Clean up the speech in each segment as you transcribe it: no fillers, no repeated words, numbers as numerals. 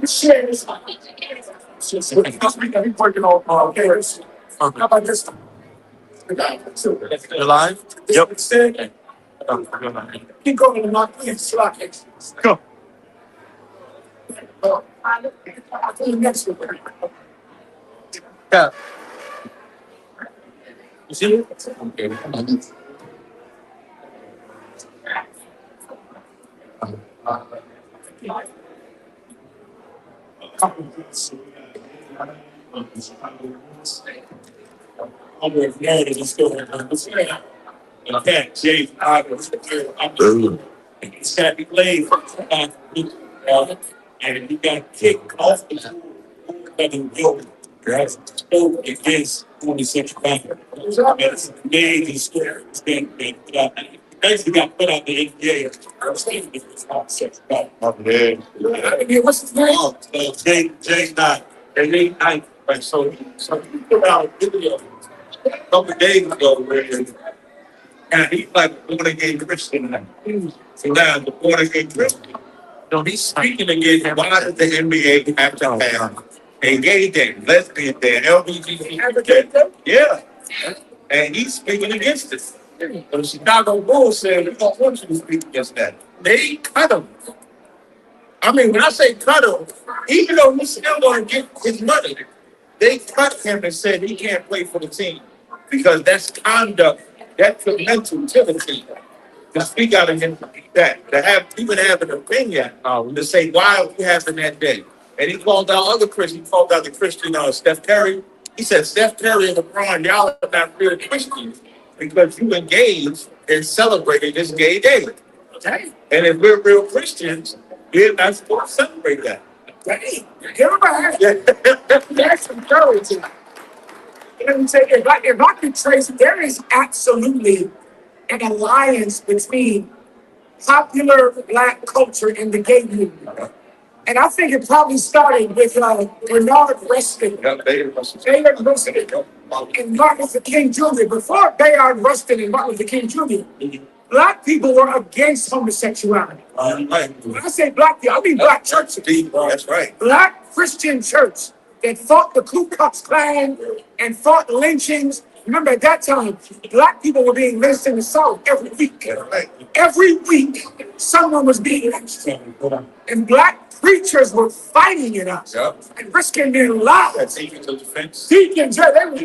share this. This week I'm working on Paris. How about this? You're live? Yep. Keep going to my place. Go. I'll do the next one. Yeah. You see it? Okay. I'm with Mary and still in fact, Jay, it's got to be played and he got kicked off the pool and go against 26 back. It's amazing story. Basically got put out the NBA. What's his name? Jay Knight. Jay Knight. Right, so he put out a video a couple of days ago where and he's like born again Christian now. So now the born again Christian. So he's speaking against why does the NBA have to have a gay day, lesbian day, LGBT? Yeah. And he's speaking against it. So the Chicago Bulls said, we don't want you to speak against that. They cut him. I mean, when I say cut him, even though he's still going to get his money, they cut him and said he can't play for the team because that's conduct detrimental to the team. To speak out against that, to have even have an opinion to say why are we having that day. And he called out other Christians. He called out the Christian Steph Curry. He said Steph Curry and LeBron, y'all are not real Christians because you engaged in celebrating this gay day. Okay. And if we're real Christians, we're not supposed to celebrate that. Right. That's encouraging. Let me say, if I could trace, there is absolutely an alliance between popular Black culture and the gay movement. And I think it probably started with Bernard Rustin. Bayard Rustin and Martin Luther King Jr. Before Bayard Rustin and Martin Luther King Jr., Black people were against homosexuality. When I say Black people, I mean Black churches. That's right. Black Christian church that fought the Ku Klux Klan and fought lynchings. Remember, at that time, Black people were being lynched in the South every week. Every week, someone was being lynched. And Black preachers were fighting it up and risking their lives. Deacons of defense. Deacons, yeah, they were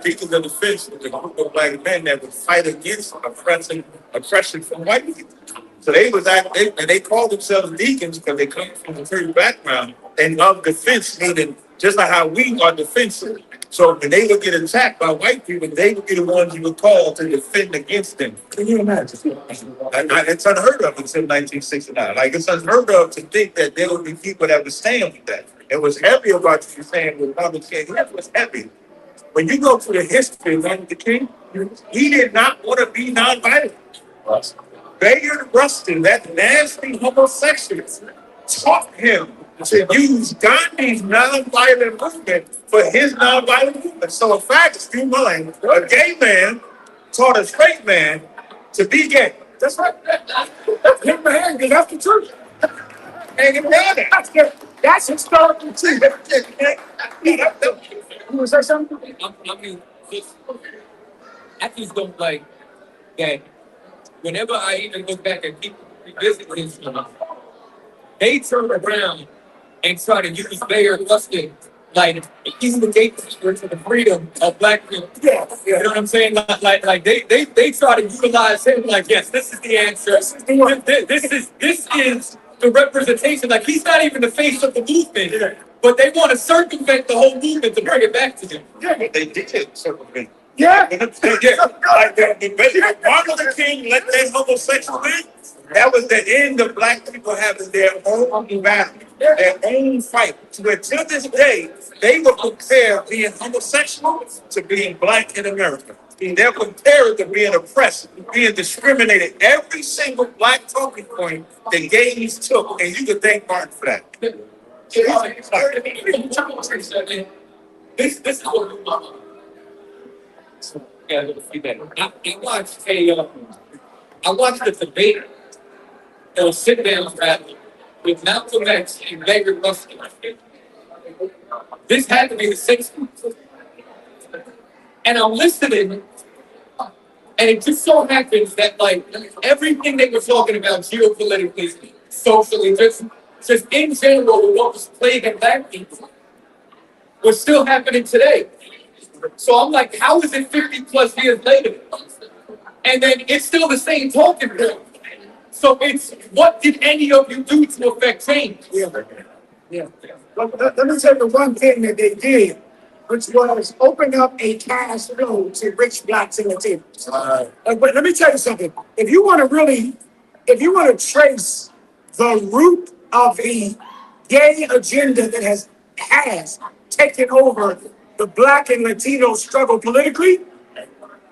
deacons of defense with a group of Black men that would fight against oppression from white people. So they called themselves deacons because they come from a certain background and of defense, meaning just like how we are defensive. So when they would get attacked by white people, they would be the ones you would call to defend against them. Can you imagine? It's unheard of until 1969. Like, it's unheard of to think that there would be people that would stand with that. It was heavy about what you're saying with Martin Luther King. That was heavy. When you go through the history of Martin Luther King, he did not want to be nonviolent. Bayard Rustin, that nasty homosexualist, taught him to use Gandhi's nonviolent movement for his nonviolent movement. So in fact, if you mind, a gay man taught a straight man to be gay. That's right. That's him, man, because that's the truth. And that's historical too. You want to say something? I mean, I just don't like that. Whenever I even look back and keep revisiting his they turn around and try to use Bayard Rustin like he's the gatekeeper to the freedom of Black people. Yeah. You know what I'm saying? Like they try to utilize him like, yes, this is the answer. This is the representation. Like, he's not even the face of the movement, but they want to circumvent the whole movement to bring it back to him. Yeah, They did circumvent. yeah. Like Martin Luther King let that homosexual in. That was the end of Black people having their own battle, their own fight. So until this day, they will compare being homosexual to being Black in America. They'll compare it to being oppressed, being discriminated. Every single Black talking point the gays took, and you can thank Martin for that. This is what I watched the debate. Sit down rather with Malcolm X and Baker Muskie. This had to be the 60s. And I'm listening, and it just so happens that like everything they were talking about geopolitically, socially, just in general, what was plaguing black people was still happening today. So I'm like, how is it 50 plus years later? And then it's still the same talking point. So it's what did any of you do to affect change? Yeah. Yeah. Let me tell you one thing that they did, which was open up a cash flow to rich blacks and Latinos. But let me tell you something. If you want to trace the root of the gay agenda that has taken over the black and Latino struggle politically,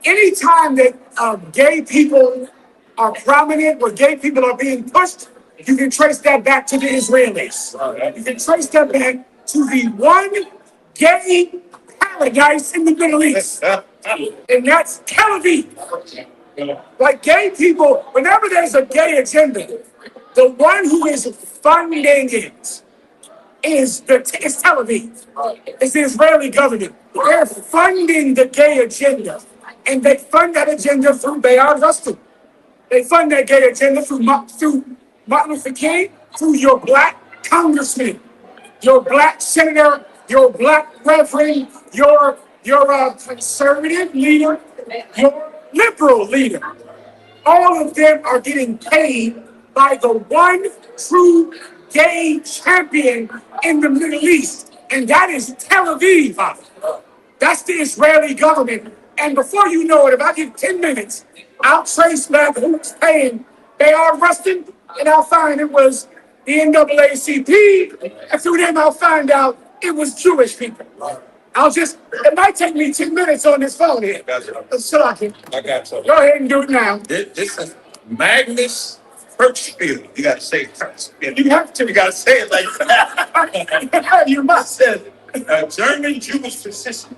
anytime that gay people are prominent, where gay people are being pushed, you can trace that back to the Israelis. You can trace that back to the one gay paradise in the Middle East, and that's Tel Aviv. Like gay people, whenever there's a gay agenda, the one who is funding it is Tel Aviv. It's the Israeli government. They're funding the gay agenda, and they fund that agenda through Bayard Rustin. They fund that gay agenda through Martin Luther King, through your black congressman, your black senator, your black reverend, your conservative leader, your liberal leader. All of them are getting paid by the one true gay champion in the Middle East, and that is Tel Aviv. That's the Israeli government. And before you know it, if I give 10 minutes, I'll trace back who's paying Bayard Rustin, and I'll find it was the NAACP, and through them I'll find out it was Jewish people. It might take me 10 minutes on this phone here. So I got you. Go ahead and do it now. This is Magnus Hirschfield. You got to say Hirschfield. You have to. You got to say it like that. You must. A German Jewish physician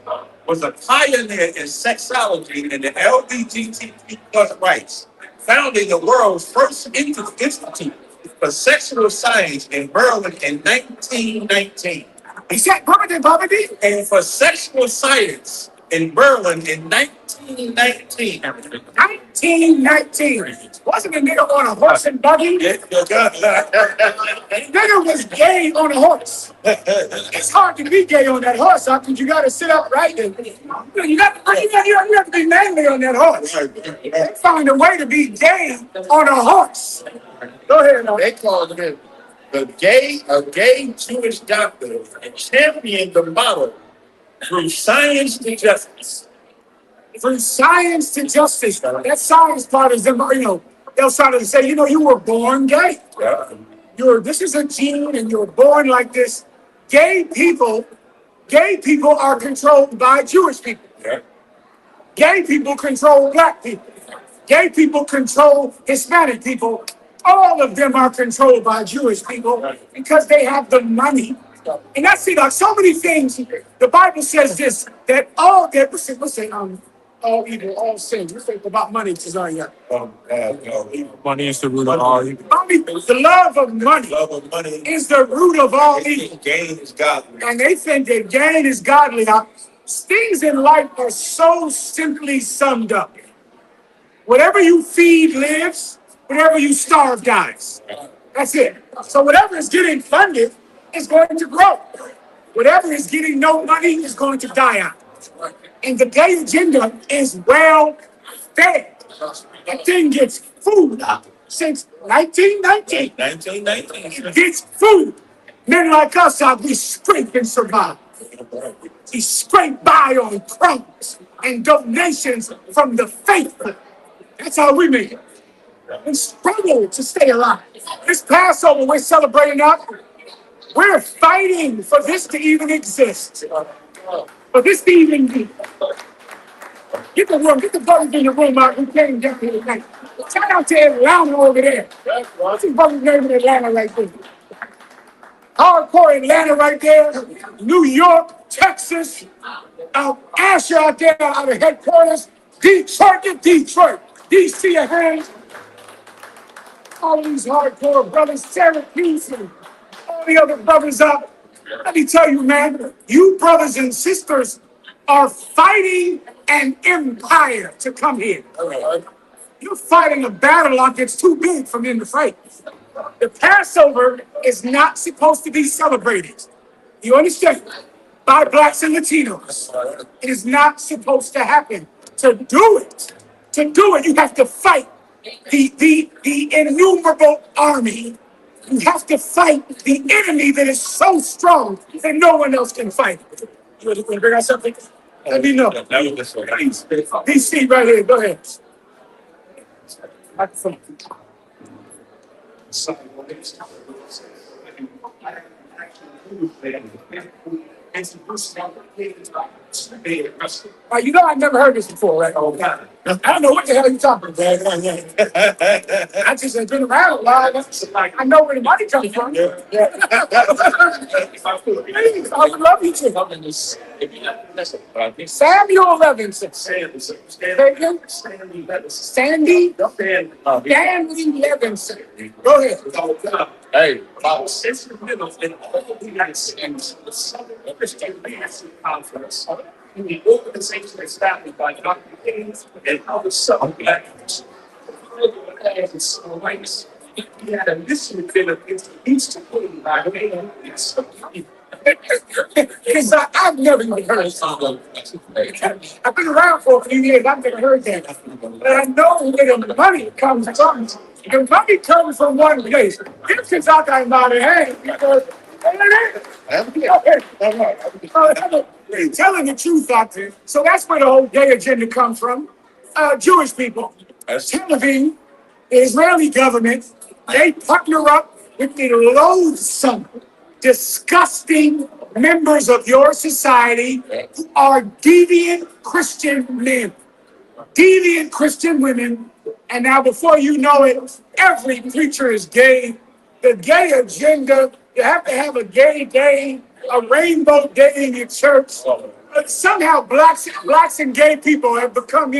was a pioneer in sexology and the LGBTQ plus rights, founding the world's first institute for sexual science in Berlin in 1919. He said, Bobby. And for sexual science in Berlin in 1919. 1919. Wasn't a nigga on a horse and buggy? Yeah, Nigga was gay on a horse. It's hard to be gay on that horse, because you got to sit upright. And you have to be manly on that horse. They find a way to be gay on a horse. Go ahead. They called him a gay Jewish doctor and championed the model through science to justice. From science to justice. That science part is them, they'll start to say, you were born gay. This is a gene and you were born like this. Gay people are controlled by Jewish people. Gay people control black people. Gay people control Hispanic people. All of them are controlled by Jewish people because they have the money. And that's it. Like so many things. The Bible says this, that all evil, all sin. You think about money, Cesaria. Money is the root of all evil. The love of money is the root of all evil. Gain is godly. And they think that gain is godly. Things in life are so simply summed up. Whatever you feed lives, whatever you starve dies. That's it. So whatever is getting funded is going to grow. Whatever is getting no money is going to die out. And the gay agenda is well fed. That thing gets food since 1919. 1919. It gets food. Men like us we scrape and survive. We scrape by on crumbs and donations from the faithful. That's how we make it. We struggle to stay alive. This Passover we're celebrating up, we're fighting for this to even exist. For this to even be. Get the brothers in the room out who came down here tonight. Shout out to Atlanta over there. What's his brother's name in Atlanta right there? Hardcore Atlanta right there. New York, Texas. Asher out there out of headquarters. Detroit. DC, your hands. all these hardcore brothers, Syracuse and all the other brothers up. Let me tell you, man, you brothers and sisters are fighting an empire to come here. You're fighting a battle like it's too big for men to fight. The Passover is not supposed to be celebrated. You understand? By blacks and Latinos. It is not supposed to happen. To do it, you have to fight the innumerable army. You have to fight the enemy that is so strong that no one else can fight. You want to bring out something? Let me know. Please, DC right here. Go ahead. You know, I've never heard this before, right? I don't know what the hell you're talking about. I just ain't been around a while. I know where the money comes from. Please, I would love you to. Samuel Levinson. Sandy Levinson. Go ahead. Hey, It's the middle in all the United States, the Southern Christian Leadership Conference, in the organization established by Dr. Kings and other Southern Baptists. He had a mission field against the Eastern Queen by name Because I've never even heard of song. I've been around for a few years. I've never heard that. But I know where the money comes from. The money comes from one place. This is out there about it. Hey, because telling the truth out there. So that's where the whole gay agenda comes from. Jewish people, Tel Aviv, the Israeli government, they partner up with the loathsome, disgusting members of your society who are deviant Christian men, deviant Christian women. And now, before you know it, every preacher is gay. The gay agenda, you have to have a gay day, a rainbow day in your church. But somehow blacks and gay people have become,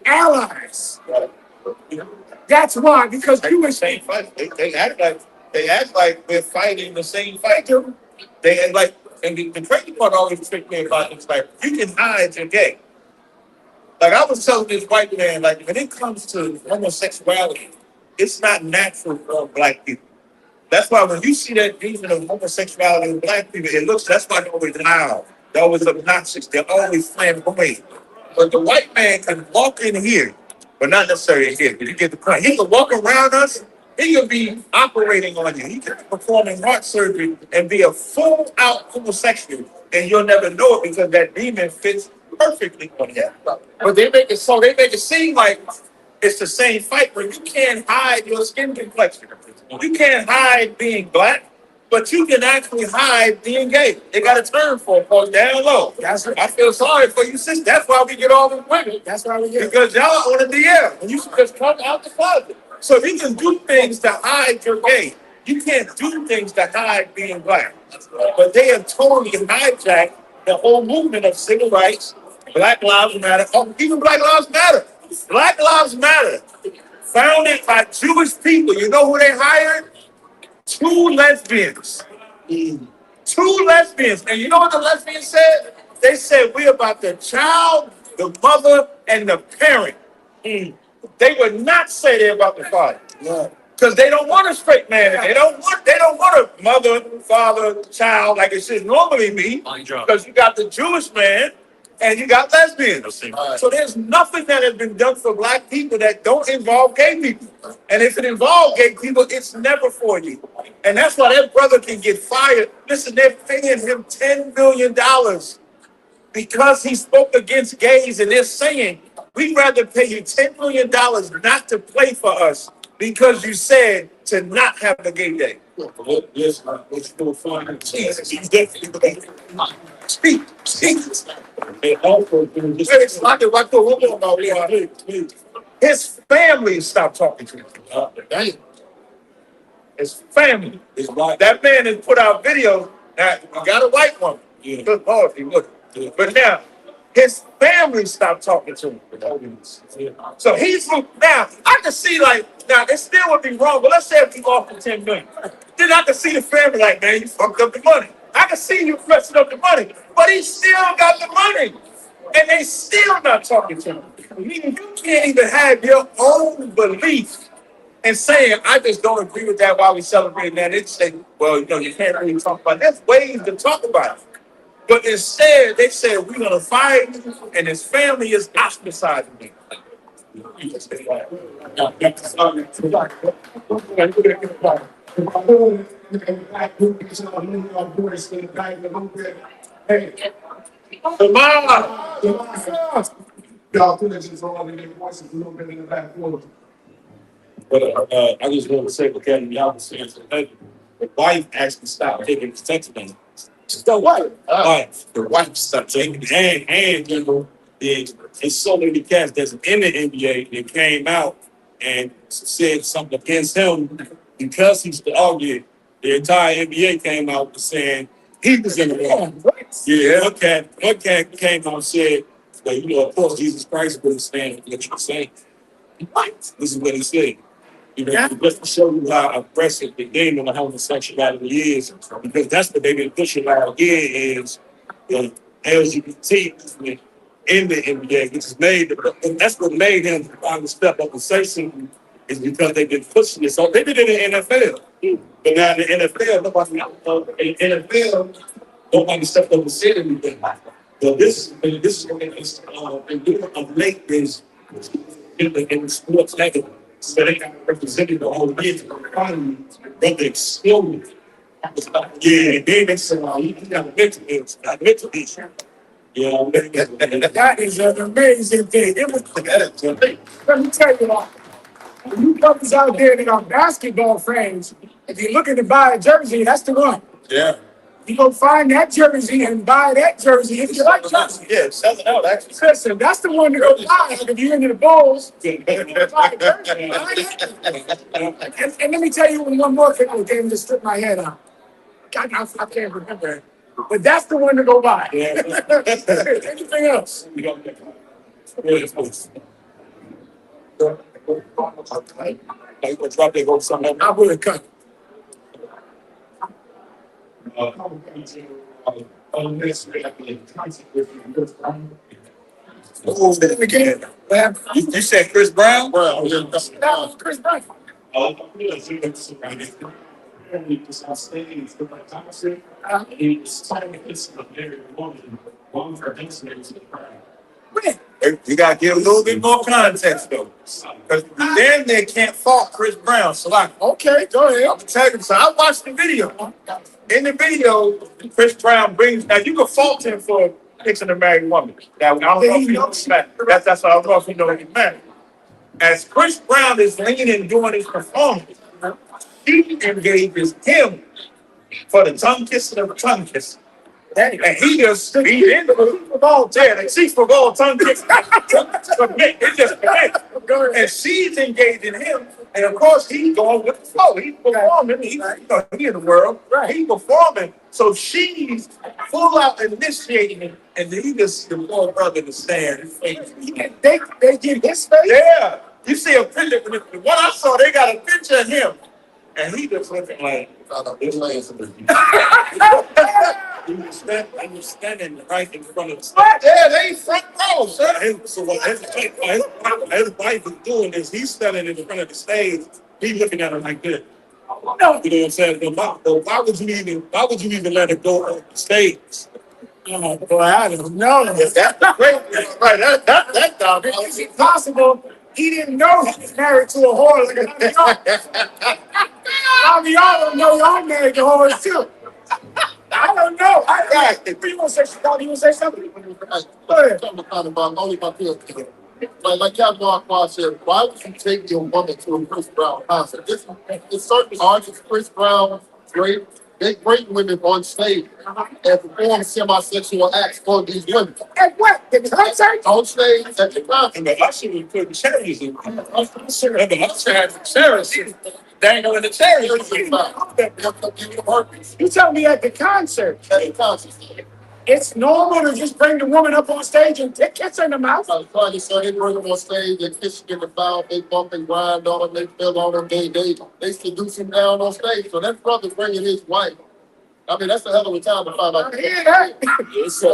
allies. That's why, because Jewish same fight. They act like we're fighting the same fight. They act like, and the crazy part always tricked me about this, like you can hide your gay. Like I was telling this white man, like when it comes to homosexuality, it's not natural for black people. That's why when you see that demon of homosexuality in black people, that's why they're always loud. They're always obnoxious. They're always flamboyant. But the white man can walk in here, but not necessarily here. Did you get the point? He can walk around us. He can be operating on you. He can be performing heart surgery and be a full-out homosexual, and you'll never know it because that demon fits perfectly on him. But they make it seem like it's the same fight, but you can't hide your skin complexion. You can't hide being black, but you can actually hide being gay. They got a term for it called down low. I feel sorry for you, sis. That's why we get all the women. That's why we get Because y'all are on the DL. And you should just come out the closet. So if you can do things to hide your gay, you can't do things to hide being black. But they have totally hijacked the whole movement of civil rights, Black Lives Matter, even Black Lives Matter. Black Lives Matter, founded by Jewish people. You know who they hired? 2 lesbians. 2 lesbians. And you know what the lesbians said? They said, we're about the child, the mother, and the parent. They would not say they're about the father. Because they don't want a straight man. They don't want a mother, father, child like it should normally be. Because you got the Jewish man and you got lesbians. So there's nothing that has been done for black people that don't involve gay people. And if it involves gay people, it's never for you. And that's why that brother can get fired. Listen, they're paying him $10 million because he spoke against gays, and they're saying, we'd rather pay you $10 million not to play for us because you said to not have a gay day. Jesus, he's definitely speak. His family stopped talking to him. His family. That man has put out videos that you got a white woman. Good Lord, he would. But now, his family stopped talking to him. So he's now. I can see like now it still would be wrong, but let's say if you offer 10 million, then I can see the family like, man, you fucked up the money. I can see you messing up the money, but he still got the money, and they still not talking to him. Meaning you can't even have your own belief and saying, I just don't agree with that while we celebrating that. It's say, well, you can't really talk about it. There's ways to talk about it. But instead, they said, we're going to fire you, and his family is ostracizing him. Y'all put it just all in their voices a little bit in the back. But I just want to say, because y'all was saying the wife actually stopped taking the text messages. The wife stopped taking it. And there's so many cats that's in the NBA that came out and said something against him because he's the argument. The entire NBA came out saying he was in the wrong. Yeah, one cat came out and said, well, of course, Jesus Christ wouldn't stand for what you're saying. What? This is what he said. Just to show you how aggressive the game on homosexuality is, because that's what they've been pushing out again is the LGBT movement in the NBA, which is that's what made him finally step up and say something, is because they've been pushing it. So they did it in the NFL. But now in the NFL, nobody stepped up and said anything. So this is what it's of late is in sports negative. So they got represented the whole year to the economy, but they exploded. Yeah, they said, you got a mental issue. Yeah, that is an amazing thing. It was, let me tell you what, when you brothers out there that are basketball fans, if you're looking to buy a jersey, that's the one. Yeah. You go find that jersey and buy that jersey if you like jersey. Yeah, it sells it out, actually. Listen, that's the one to go buy if you're into the Bulls. And let me tell you one more thing I came to strip my head out. I can't remember it. But that's the one to go buy. Yeah. Anything else? I would cut. Again. You said Chris Brown? Brown, yeah. That was Chris Brown. You gotta give a little bit more context though, because then they can't fault Chris Brown. So like, okay, go ahead. I'm telling you. So I watched the video. In the video, Chris Brown brings. Now you can fault him for fixing a married woman. Now I don't know if you know that. That's what I don't know if you know what he meant. As Chris Brown is leaning doing his performance, she engages him for the tongue kissing of the tongue kissing. And he just beat into the ball tear. And she's for goal tongue kissing. It just connects. And she's engaging him. And of course, he's going with the flow. He's performing. He's in the world. Right. He's performing. So she's full out initiating him. And he just, the poor brother, to stand. They give his face? Yeah. You see a picture. What I saw, they got a picture of him. And he just looking like, he was standing right in front of the stage. Yeah, they front row, sir. So what his wife is doing is he's standing in front of the stage. He's looking at her like this. No, you know what I'm saying? Why would you even let her go on the stage? Boy, I don't know. That's great. Right, that dog. It's impossible. He didn't know he was married to a whore. Y'all don't know y'all married to whores too. I don't know. You want to say something? Go ahead. Only my field. Like Captain Mark said, why would you take your woman to a Chris Brown concert? It's certain artists, Chris Brown, they bring women on stage and perform semi-sexual acts on these women. At what? The concert? On stage at the concert. And the usher was putting cherries in. And the usher had the cherries. Dangle in the cherries. You tell me at the concert. At the concert. it's normal to just bring the woman up on stage and kiss her in the mouth. So they bring them on stage, they kiss them in the mouth, they bump and grind on them, they feel on them, they seduce him down on stage. So that brother bringing his wife. I mean, that's a hell of a time to find out. Yeah, Yes, sir.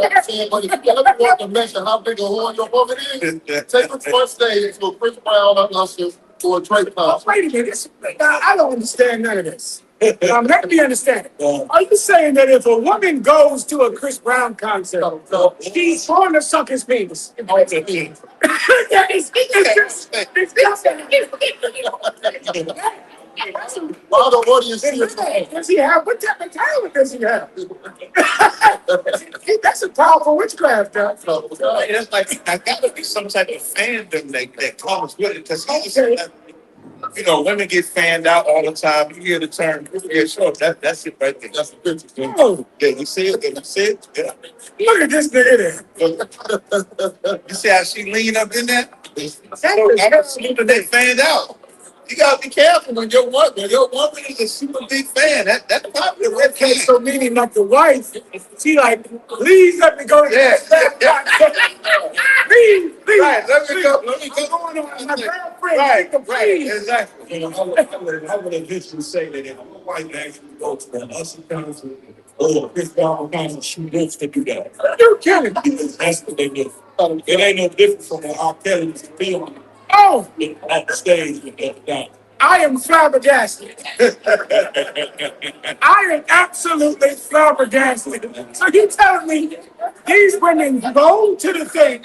But if you ever want to measure how big a whore your woman is, take her to one stage to a Chris Brown or Usher or a Drake concert. wait a minute. Now, I don't understand none of this. Let me understand it. Are you saying that if a woman goes to a Chris Brown concert, she's going to suck his penis? Why the audience see it? Does he have, what type of talent does he have? That's a powerful witchcraft, though. It's like I gotta be some type of fandom that comes with it because women get fanned out all the time. You hear the term, yeah, sure, that's it right there. That's the picture. Oh, Yeah, you see it? You see it? Yeah. look at this nigga there. You see how she lean up in there? That's They fanned out. You gotta be careful when your woman is a super big fan. That's popular. okay, so meaning like the wife, she like, please let me go. Yeah. Please. Right, let me go. Going on, my girlfriend. Right, Please. exactly. I would eventually say that if my wife actually goes to an Usher concert or a Chris Brown concert, she lives to do that. You kidding? That's what they do. It ain't no different from what R. Kelly used to be on Oh, the stage with that guy. I am flabbergasted. I am absolutely flabbergasted. So you telling me these women go to the thing?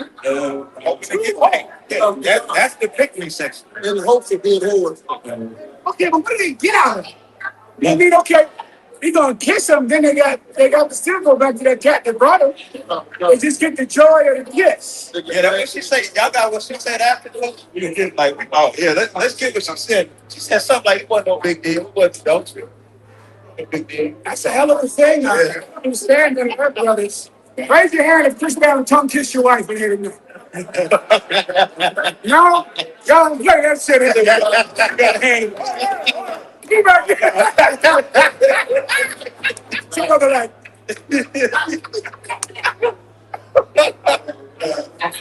That's the picnic section. In hopes of being heard. Okay, but what do they get out of it? I mean, okay, they gonna kiss them, then they got to still go back to that cat that brought them. They just get the joy of the kiss. Yeah, that's what she said. Y'all got what she said afterwards? You get like, oh yeah, let's get what she said. She said something like, it wasn't no big deal. It wasn't, don't you? No big deal. That's a hell of a thing. I don't understand them, her brothers. Raise your hand if Chris Brown tongue kiss your wife in here tonight. No, y'all don't play that shit in there. Keep back there. Some other like.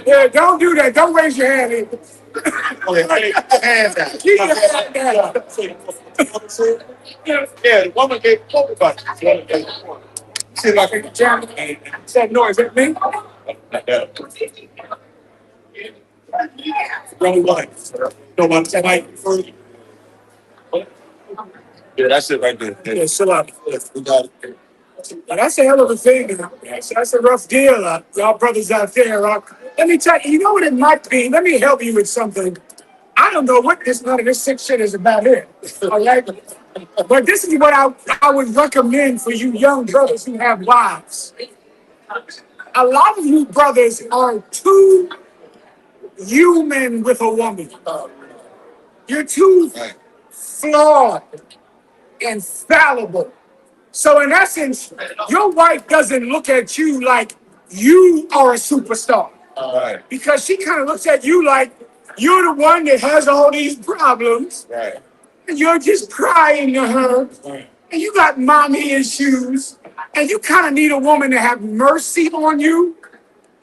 Yeah, don't do that. Don't raise your hand either. Hands down. Keep your hand down. Yeah, the woman gave both of us. See if I can jam it. Said no, is that me? Wrong wife. No one said like first. Yeah, that's it right there. Yeah, chill out. We got it. But that's a hell of a thing. That's a rough deal. Y'all brothers out there. Let me tell you, you know what it might be? Let me help you with something. I don't know what none of this sick shit is about here. All right? But this is what I would recommend for you young brothers who have wives. A lot of you brothers are too human with a woman. You're too flawed and fallible. So in essence, your wife doesn't look at you like you are a superstar. Right. Because she kind of looks at you like you're the one that has all these problems. Right. And you're just crying to her. Right. And you got mommy issues. And you kind of need a woman to have mercy on you.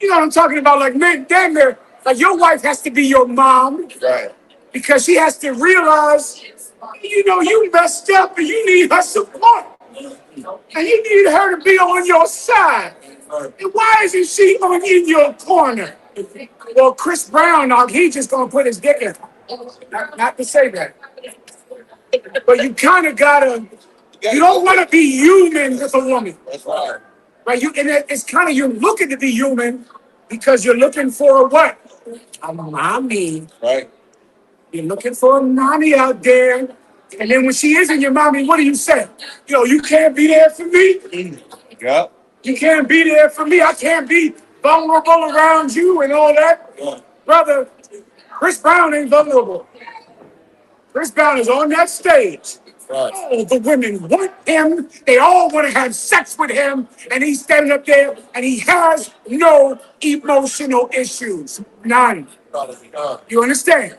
You know what I'm talking about? Like, man, damn near, like your wife has to be your mom. Right. Because she has to realize, you messed up and you need her support. And you need her to be on your side. And why isn't she in your corner? Well, Chris Brown, he just gonna put his dick in. Not to say that. But you kind of gotta, you don't want to be human with a woman. That's right. Right? It's kind of, you're looking to be human because you're looking for what? A mommy. Right. You're looking for a mommy out there. And then when she isn't your mommy, what do you say? You can't be there for me. Yeah. You can't be there for me. I can't be vulnerable around you and all that. Yeah. Brother, Chris Brown ain't vulnerable. Chris Brown is on that stage. Right. All the women want him. They all want to have sex with him. And he's standing up there and he has no emotional issues. None. You understand?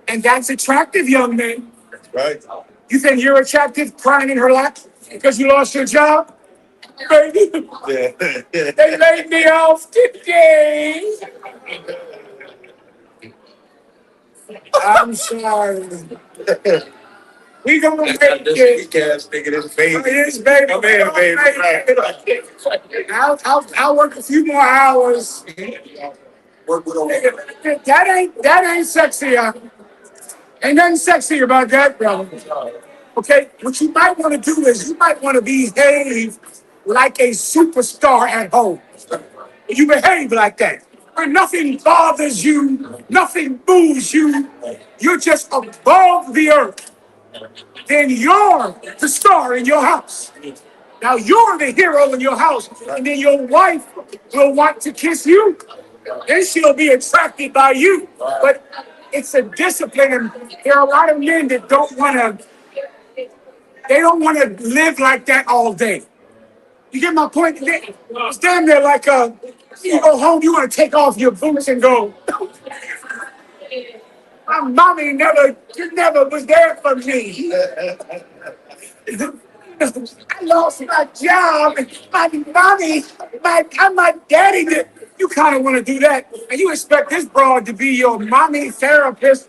And that's attractive, young men. Right. You think you're attractive crying in her lap because you lost your job? Baby, they laid me off today. I'm sorry. We gonna make it. Ass nigga, this baby. This baby, My man, baby. I'll work a few more hours. Work with all That ain't sexy. Ain't nothing sexy about that, brother. Okay, what you might want to do is you might want to behave like a superstar at home. You behave like that. Where nothing bothers you, nothing moves you. You're just above the earth. Then you're the star in your house. Now you're the hero in your house, and then your wife will want to kiss you. Then she'll be attracted by you. But it's a discipline, and there are a lot of men that don't want to. They don't want to live like that all day. You get my point? It's damn near like you go home, you want to take off your boots and go. My mommy never was there for me. I lost my job. My mommy, my daddy did. You kind of want to do that, and you expect this broad to be your mommy therapist,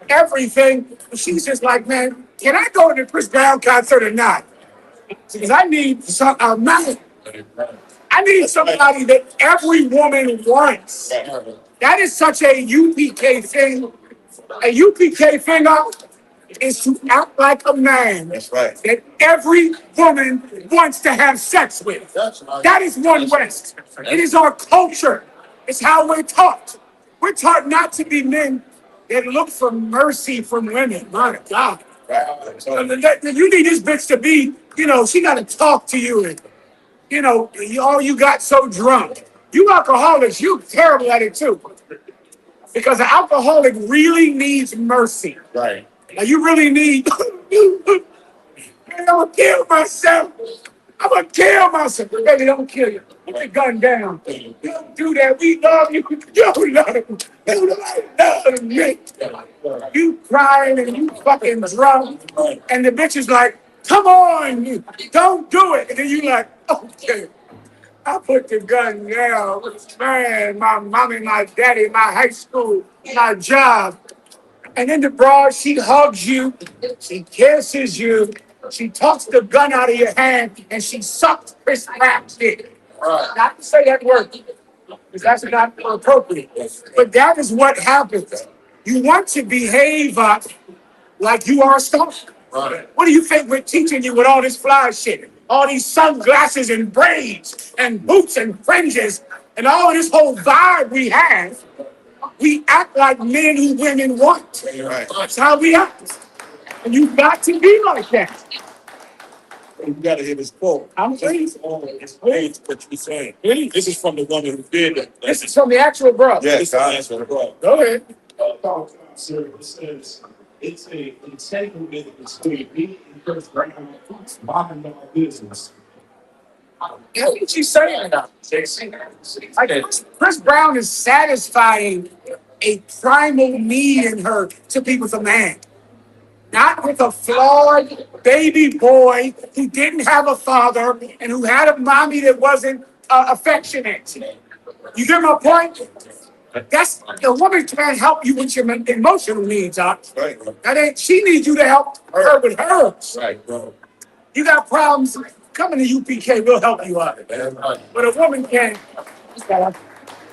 everything. And she's just like, man, can I go to the Chris Brown concert or not? Because I need I need somebody that every woman wants. That is such a UPK thing. A UPK thing is to act like a man. That's right. That every woman wants to have sex with. That is one West. It is our culture. It's how we're taught. We're taught not to be men that look for mercy from women. My God. You need this bitch to be, she got to talk to you. And, you got so drunk. You alcoholics, you terrible at it too. Because an alcoholic really needs mercy. Right. Now you really need. Man, I'm gonna kill myself. I'm gonna kill myself. Baby, don't kill you. Put the gun down. Don't do that. We love you. You love me. You crying and you fucking drunk, and the bitch is like, "Come on, don't do it." And then you like, "Okay." I put the gun down. Man, my mommy, my daddy, my high school, my job. And then the broad, she hugs you, she kisses you, she tucks the gun out of your hand, and she sucks Chris Pratt's dick. Not to say that word, because that's not appropriate. But that is what happens. You want to behave like you are a star. What do you think we're teaching you with all this fly shit? All these sunglasses and braids and boots and fringes and all this whole vibe we have. We act like men who women want. That's how we act. And you've got to be like that. You got to hear this quote. I'm pleased. It's please what you're saying. This is from the woman who did it. This is from the actual brother. Yes, that's what it was. Go ahead. Sir, it says it's a entanglement between me and Chris Brown, minding my business. That's what she's saying. Like, Chris Brown is satisfying a primal need in her to be with a man. Not with a flawed baby boy who didn't have a father and who had a mommy that wasn't affectionate. You get my point? That's the woman can't help you with your emotional needs, Right. She needs you to help her with hers. Right, bro. You got problems, coming to UPK, we'll help you out. But a woman can't.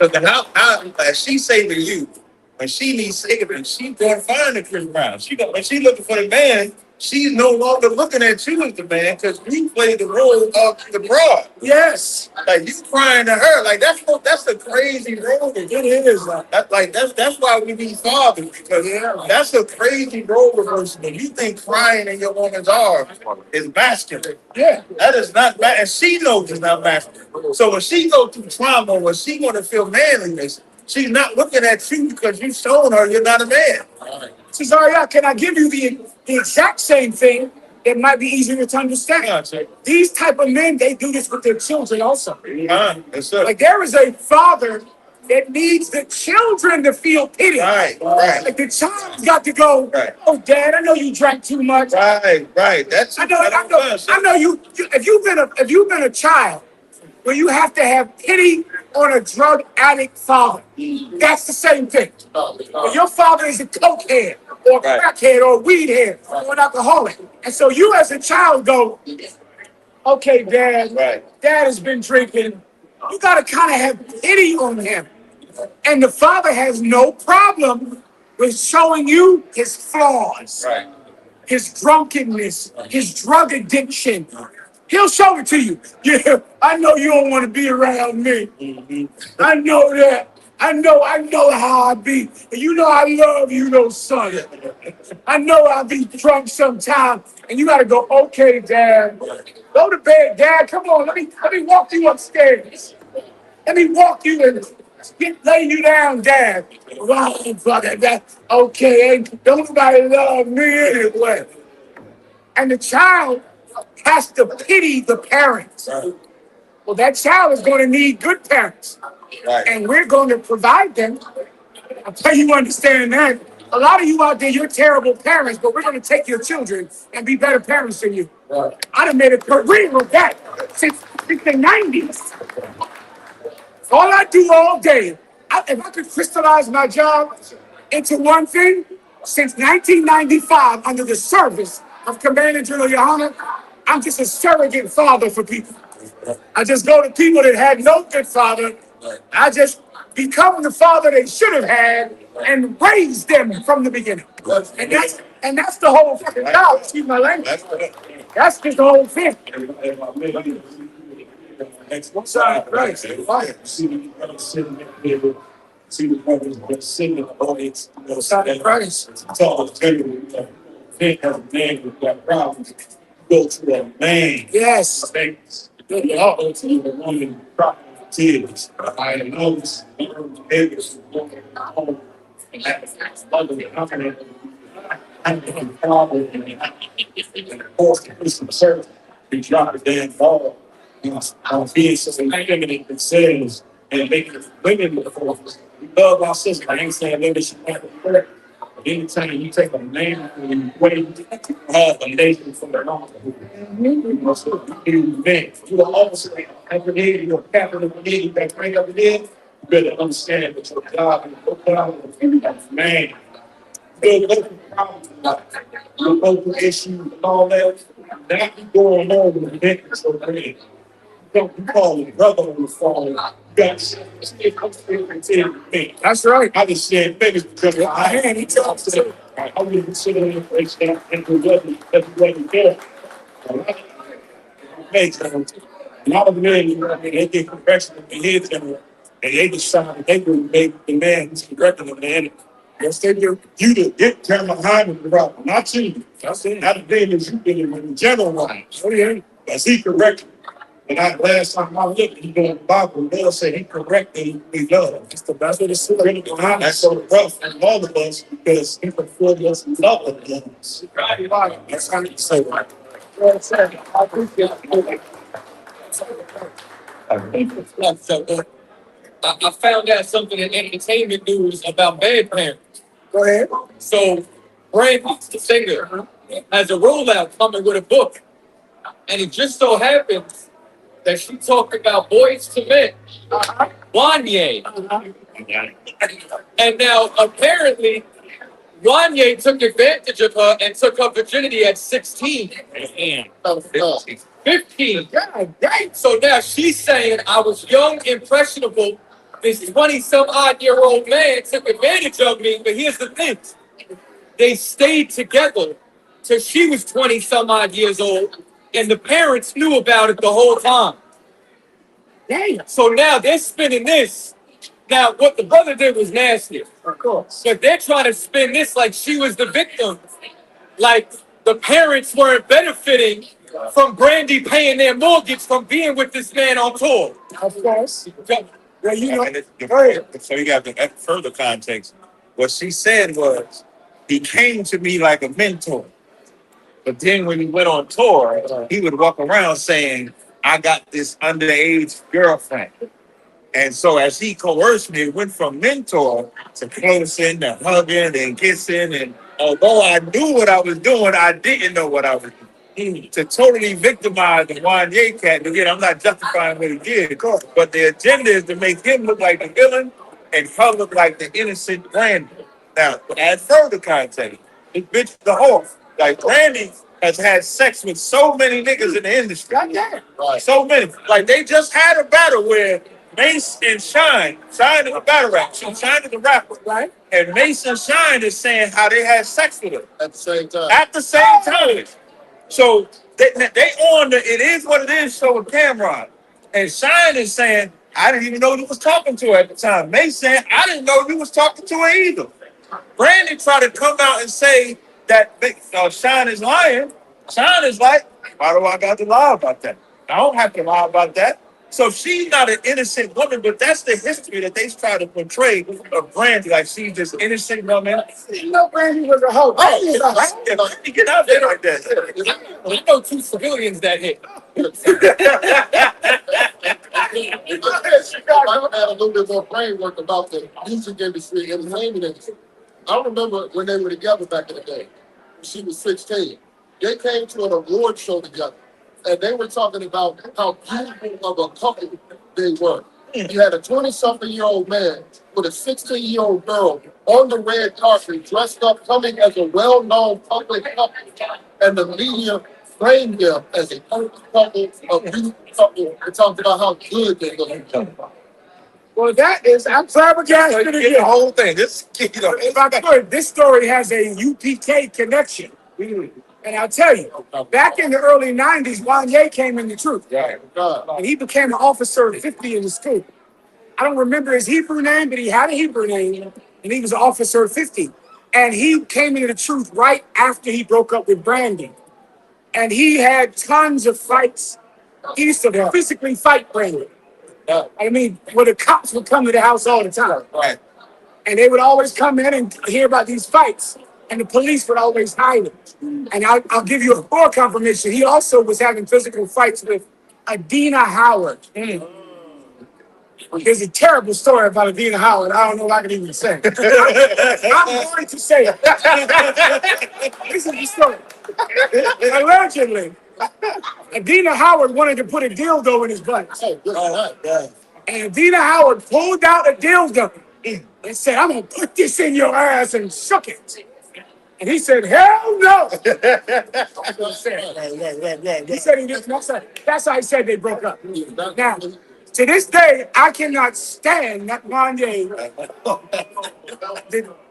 But as she say to you, when she needs saving, she gonna find the Chris Brown. When she looking for the man, she's no longer looking at you as the man because you played the role of the broad. Yes. Like you crying to her, like that's a crazy role. It is. That's why we need fathers because that's a crazy role reversal. You think crying in your woman's arms is masculine? Yeah. That is not masculine, and she knows it's not masculine. So when she goes through trauma, when she want to feel manliness, she's not looking at you because you've shown her you're not a man. She says, "Oh yeah, can I give you the exact same thing? It might be easier to understand." These type of men, they do this with their children also. Yes, sir. Like there is a father It needs the children to feel pity. Right, right. Like the child's got to go, Right. oh, Dad, I know you drank too much. Right, right. That's I know if you've been a child where you have to have pity on a drug addict father, that's the same thing. When your father is a cokehead or a Right. crackhead or a weed head or an alcoholic. And so you as a child go, okay, Dad, Right. Dad has been drinking. You gotta kind of have pity on him. And the father has no problem with showing you his flaws, Right. his drunkenness, his drug addiction. He'll show it to you. Yeah, I know you don't want to be around me. I know that. I know how I be. And you know I love you, though, son. I know I'll be drunk sometime. And you gotta go, okay, Dad. Go to bed, Dad. Come on, let me walk you upstairs. Let me walk you and lay you down, Dad. Wow, brother, that okay, ain't don't nobody love me anyway. And the child has to pity the parents. Well, that child is going to need good parents. Right. And we're going to provide them. I tell you understand that. A lot of you out there, you're terrible parents, but we're going to take your children and be better parents than you. I done made a career with that since the 90s. All I do all day, if I could crystallize my job into one thing, since 1995, under the service of Commander General Yohana, I'm just a surrogate father for people. I just go to people that had no good father. I just become the father they should have had and raise them from the beginning. And that's the whole fucking job. Excuse my language. That's just the whole thing. One side, right? See the brothers sitting there, see the brothers sitting in the audience, talk to you, they have a man with that problem. Go to that man. Yes. Thanks. Go to the woman problem tears. I know this behaviors walking home. I'm the problem and forced to do some service. We drop the damn ball. I'm being so feminine themselves and making women look for us. We love our sister. I ain't saying maybe she can't be correct. But anytime you take a man and you wait, have a nation from the north. You must be men. You are also every day, you're a captain of the day, that bring up the day. You better understand that your job is to put out as a man. Good local problems, the local issues and all that. That be going on with the business of the man. Don't call it brother on the phone. You got to come straight and tell me. That's right. I just said things because I had he talks to I wouldn't consider him for example and who wasn't there. A lot of men, they get correction in their heads and they decide they will make the man who's correcting them. And yes, they do. You to get down behind the problem, not you. That's it. Not the thing that you did in general line. Oh, yeah. As he corrected. And I last time I looked, he going to the Bible, they'll say he corrected we love. It's the best way to see it. That's so rough for all of us because he fulfilled us in love with us. Right. That's how you say that. Well said. I appreciate it. I found out something in entertainment news about bad parents. Go ahead. So, Brandy, the singer, has a rollout coming with a book. And it just so happens that she talked about Boys to Men, Wanye. And now, apparently, Wanye took advantage of her and took her virginity at 16. 15. God dang. So now she's saying, I was young, impressionable. This 20-some-odd-year-old man took advantage of me. But here's the thing. They stayed together till she was 20-some-odd years old. And the parents knew about it the whole time. Damn. So now they're spinning this. Now, what the brother did was nasty. Of course. But they're trying to spin this like she was the victim. Like the parents weren't benefiting from Brandy paying their mortgage from being with this man on tour. Of course. Well, you know, So you got the further context. What she said was, he came to me like a mentor. But then when he went on tour, he would walk around saying, I got this underage girlfriend. And so as he coerced me, it went from mentor to closing to hugging and kissing. And although I knew what I was doing, I didn't know what I was doing. To totally victimize the Wanye cat. And again, I'm not justifying what he did, but the agenda is to make him look like the villain and her look like the innocent Brandy. Now, add further context. This bitch the whore. Like Brandy has had sex with so many niggas in the industry. Right. So many. Like they just had a battle where Mace and Shine is a battle rap. So Shine is a rapper. Right. And Mace and Shine is saying how they had sex with her At the same time. at the same time. So they on the it is what it is show with Cameron. And Shine is saying, I didn't even know you was talking to her at the time. Mace saying, I didn't know you was talking to her either. Brandy tried to come out and say that Shine is lying. Shine is like, why do I got to lie about that? I don't have to lie about that. So she's not an innocent woman, but that's the history that they try to portray of Brandy. Like she's this innocent woman. You know, Brandy was a hoe. Brandy was a hoe. Yeah, Brandy get out there like that. I know 2 civilians that hit. I had a little bit more framework about the music industry and entertainment industry. I remember when they were together back in the day. She was 16. They came to an award show together, and they were talking about how beautiful of a couple they were. You had a 20-something-year-old man with a 16-year-old girl on the red carpet, dressed up, coming as a well-known public couple, and the media framed them as a perfect couple, a beautiful couple, and talked about how good they look. Well, that is, I'm flabbergasted Get the again. whole thing. This, This story has a UPK connection. And I'll tell you, back in the early 90s, Wanye came in the truth. And he became an officer of 50 in the school. I don't remember his Hebrew name, but he had a Hebrew name, and he was an officer of 50. And he came into the truth right after he broke up with Brandy. And he had tons of fights. He used to physically fight Brandy. I mean, where the cops would come to the house all the time. right. And they would always come in and hear about these fights. And the police would always hide him. And I'll give you a more confirmation. He also was having physical fights with Adina Howard. There's a terrible story about Adina Howard. I don't know if I can even say it. I'm going to say it. This is the story. Allegedly, Adina Howard wanted to put a dildo in his butt. And Adina Howard pulled out a dildo and said, I'm going to put this in your ass, and shook it. And he said, hell no. That's what he said. He said he didn't. That's how he said they broke up. Now, to this day, I cannot stand that Wanye.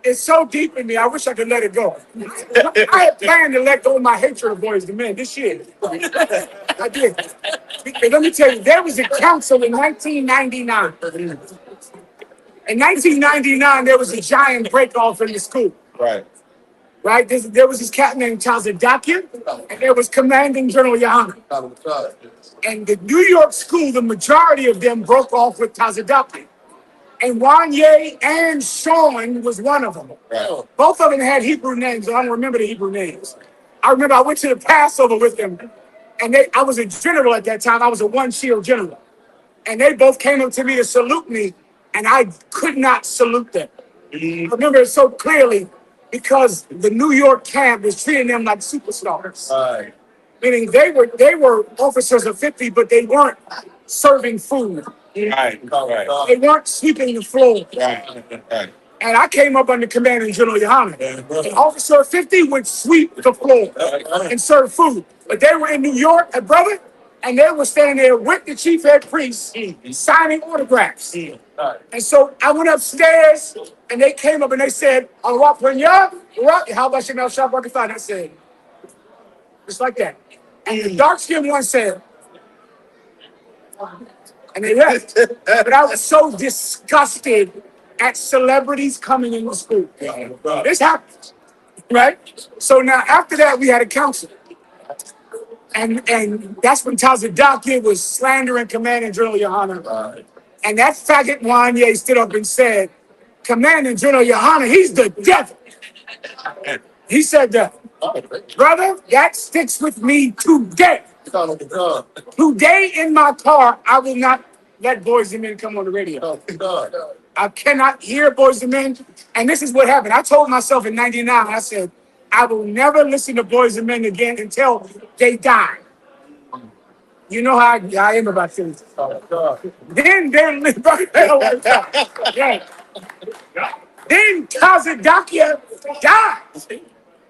It's so deep in me, I wish I could let it go. I had planned to let go of my hatred of Boys to Men this year. I did. And let me tell you, there was a council in 1999. In 1999, there was a giant break-off in the school. Right. Right? There was this cat named Tazadakian, and there was Commanding General Yohana. And the New York school, the majority of them broke off with Tazadakian. And Wanye and Sean was one of them. Right. Both of them had Hebrew names. I don't remember the Hebrew names. I remember I went to the Passover with them, and I was a general at that time. I was a one-shield general. And they both came up to me to salute me, and I could not salute them. I remember it so clearly because the New York camp was treating them like superstars. Right. Meaning they were officers of 50, but they weren't serving food. Right. They weren't sweeping the floor. Right. And I came up under Commanding General Yohana. An officer of 50 would sweep the floor and serve food. But they were in New York, brother, and they were standing there with the chief head priest signing autographs. And so I went upstairs, and they came up and they said, how about Shemal Shabbat? I said, just like that. And the dark-skinned one said, and they left. But I was so disgusted at celebrities coming into school. This happens, right? So now after that, we had a council. And that's when Tazadakian was slandering Commanding General Yohana. And that faggot Wanye stood up and said, Commanding General Yohana, he's the devil. He said that. Brother, that sticks with me today. Today in my car, I will not let Boys and Men come on the radio. Oh, God. I cannot hear Boys and Men. And this is what happened. I told myself in 99, I said, I will never listen to Boys and Men again until they die. You know how I am about things. Oh, God. Then they're yeah. Then Kazadakia died.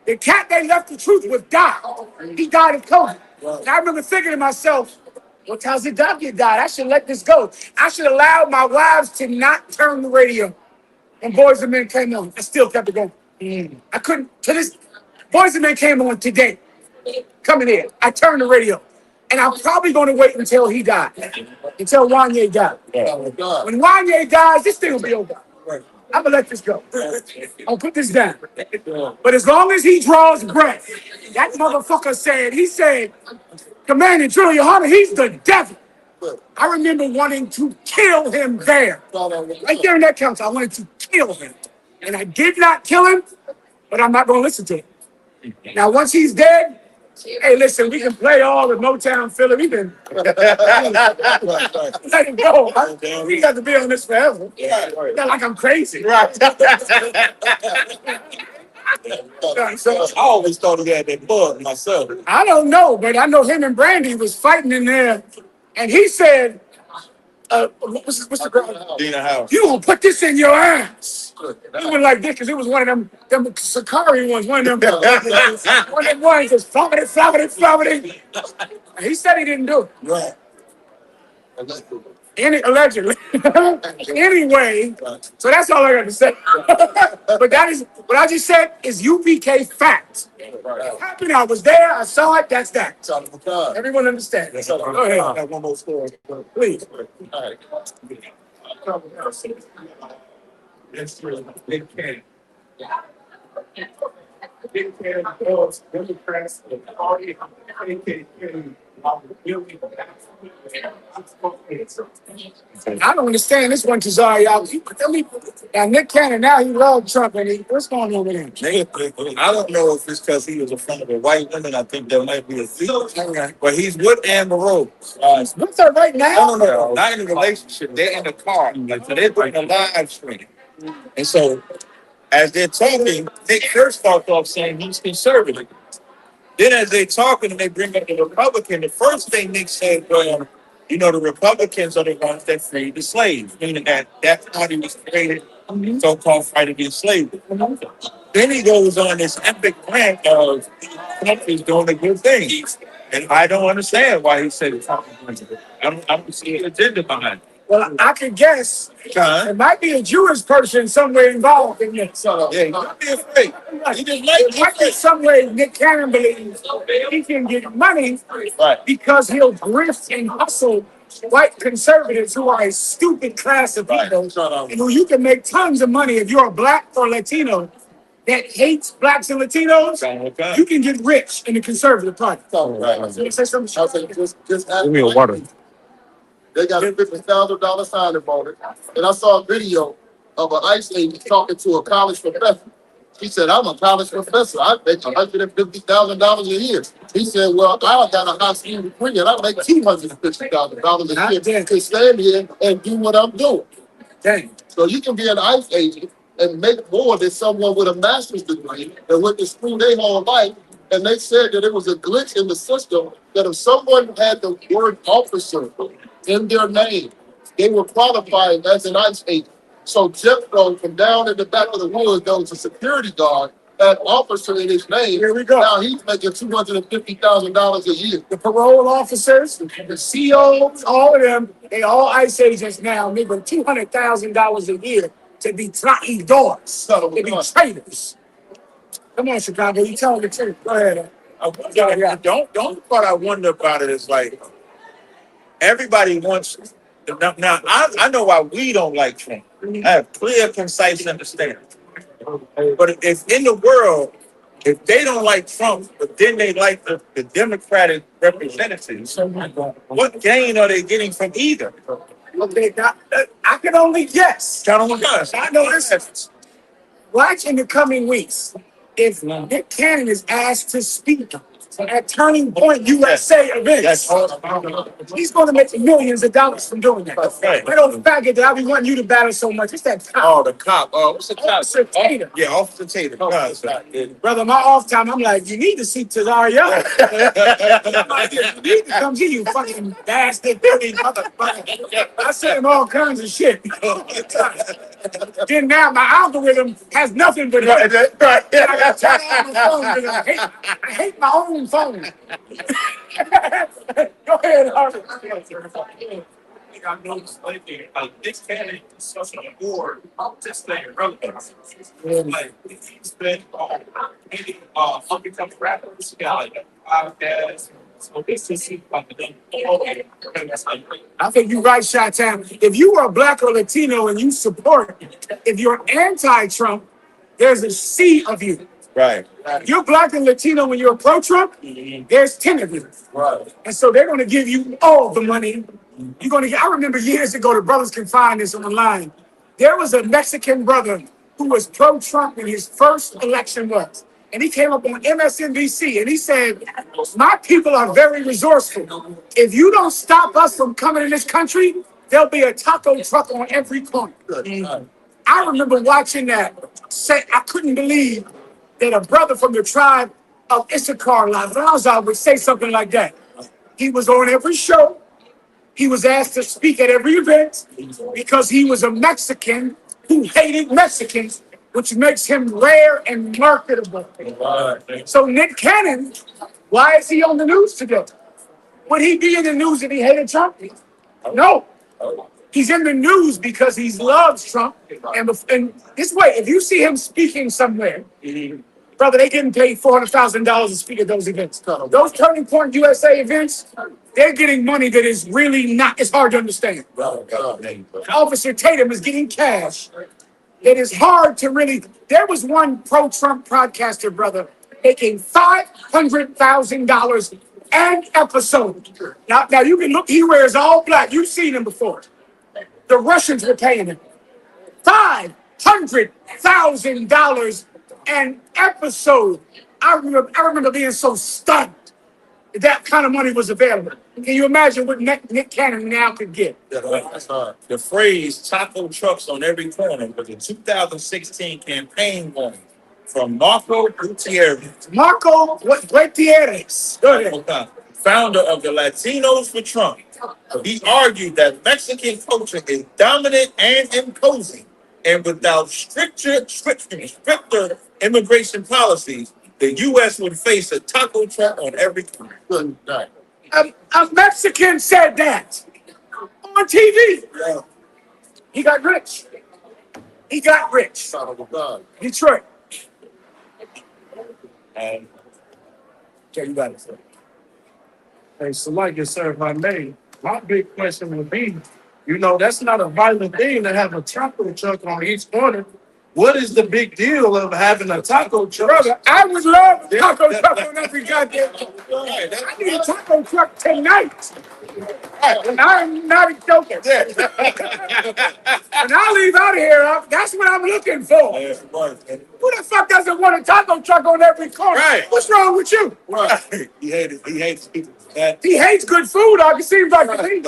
The cat they left the truth with died. He died of COVID. And I remember thinking to myself, well, Kazadakia died. I should let this go. I should allow my wives to not turn the radio. And Boys and Men came on. I still kept it going. I couldn't, to this, Boys and Men came on today, coming in. I turned the radio. And I'm probably going to wait until he died, until Wanye died. Oh, God. When Wanye dies, this thing will be over. I'm going to let this go. I'll put this down. But as long as he draws breath, that motherfucker said, he said, Commander Trillion Hunter, he's the devil. I remember wanting to kill him there. Right there in that council, I wanted to kill him. And I did not kill him, but I'm not going to listen to him. Now, once he's dead, hey, listen, we can play all the Motown Philly. We can let him go. We got to be on this forever. Not like I'm crazy. Right. So I always thought he had that bug myself. I don't know, but I know him and Brandy was fighting in there. And he said, what's the girl? Dina House. You gonna put this in your ass. He went like this because it was one of them Sakari ones, one of them ones just flopping. He said he didn't do it. Right. Allegedly. Anyway, so that's all I got to say. But that is what I just said is UPK fact. It happened. I was there. I saw it. That's that. Everyone understands. Go ahead. I have one more story. Please. All right. That's true. Big can. Big fan of Democrats and the party. I don't understand this one, Tazari. And Nick Cannon now he loves Trump. And what's going on with him? I don't know if it's because he was a friend of a white woman. I think there might be a thing. But he's with Amber Rose. What's up right now? No. Not in a relationship. They're in the car. Like, so they're doing a live stream. And so, as they're talking, Nick first starts off saying he's conservative. Then as they're talking and they bring up the Republican, the first thing Nick said, well, you know, the Republicans are the ones that freed the slaves, meaning that party was created, so-called fight against slavery. Then he goes on this epic rant of Trump is doing a good thing. And I don't understand why he said it's not a good thing. I don't see an agenda behind it. Well, I could guess there might be a Jewish person somewhere involved in this. Yeah, don't be afraid. He just It might be some way Nick Cannon believes he can get money because he'll grift and hustle white conservatives who are a stupid class of people and who you can make tons of money if you're a black or Latino that hates blacks and Latinos. You can get rich in the conservative party. You say something? I said, just Give me a water. They got a $50,000 signing bonus. And I saw a video of an ICE agent talking to a college professor. He said, I'm a college professor. I make $150,000 a year. He said, well, I got a high school degree and I make $250,000 a year to stand here and do what I'm doing. Dang. So you can be an ICE agent and make more than someone with a master's degree that went to school their whole life. And they said that it was a glitch in the system that if someone had the word officer in their name, they were qualified as an ICE agent. So Jeffro from down in the back of the woods, there was a security guard, that officer in his name. Here we go. Now he's making $250,000 a year. The parole officers, the COs, all of them, they all ICE agents now making $200,000 a year to be traidors, to be traitors. Come on, Chicago, you telling the truth. Go ahead. Don't what I wonder about it is like everybody wants. Now I know why we don't like Trump. I have clear, concise understanding. But if in the world, if they don't like Trump, but then they like the Democratic representatives, what gain are they getting from either? Okay, now, I can only guess. I know this. Watch in the coming weeks. If Nick Cannon is asked to speak at Turning Point USA events. He's going to make millions of dollars from doing that. That's right. That old faggot that I be wanting you to battle so much. It's that cop. Oh, the cop. What's the cop? Officer Tatum. Yeah, Officer Tatum. Brother, my off time, I'm like, you need to see Tazaria. I'm like, you need to come here, you fucking bastard, dirty motherfucker. I sent him all kinds of shit. Then now my algorithm has nothing but him. I got tired of my phone because I hate my own phone. Go ahead, Harvey. I think I noticed lately, like this candidate is such an award, this thing relevant. Like he's been any up and coming rappers, got like podcasts. So this is like I think you're right, Chi-Town. If you are black or Latino and you support, if you're anti-Trump, there's a sea of you. Right. If you're black and Latino when you're pro-Trump, there's 10 of you. Right. And so they're going to give you all the money. You're going to get, I remember years ago, the brothers can find this online. There was a Mexican brother who was pro-Trump when his first election was. And he came up on MSNBC and he said, my people are very resourceful. If you don't stop us from coming in this country, there'll be a taco truck on every corner. I remember watching that. I couldn't believe that a brother from the tribe of Issachar, Raza, would say something like that. He was on every show. He was asked to speak at every event because he was a Mexican who hated Mexicans, which makes him rare and marketable. So Nick Cannon, why is he on the news today? Would he be in the news if he hated Trump? No. He's in the news because he loves Trump. And this way, if you see him speaking somewhere, brother, they getting paid $400,000 to speak at those events. Those Turning Point USA events, they're getting money that is really not, it's hard to understand. Officer Tatum is getting cash. It is hard to really, there was one pro-Trump podcaster, brother, making $500,000 an episode. Now you can look, he wears all black. You've seen him before. The Russians were paying him $500,000 an episode. I remember being so stunned that kind of money was available. Can you imagine what Nick Cannon now could get? The phrase taco trucks on every corner was a 2016 campaign warning from Marco Gutierrez. Marco Gutierrez. Go ahead. Founder of the Latinos for Trump. He argued that Mexican culture is dominant and imposing, and without stricter immigration policies, the U.S. would face a taco truck on every corner. A Mexican said that on TV. Yeah. He got rich. Detroit. And Okay, you got it, sir. Hey, so like you said, if I may, my big question would be, that's not a violent thing to have a taco truck on each corner. What is the big deal of having a taco truck? Brother, I would love a taco truck on every goddamn. I need a taco truck tonight. And I'm not joking. When I leave out of here, that's what I'm looking for. Who the fuck doesn't want a taco truck on every corner? Right. What's wrong with you? right. He hates people. He hates good food, dog. It seems like to me.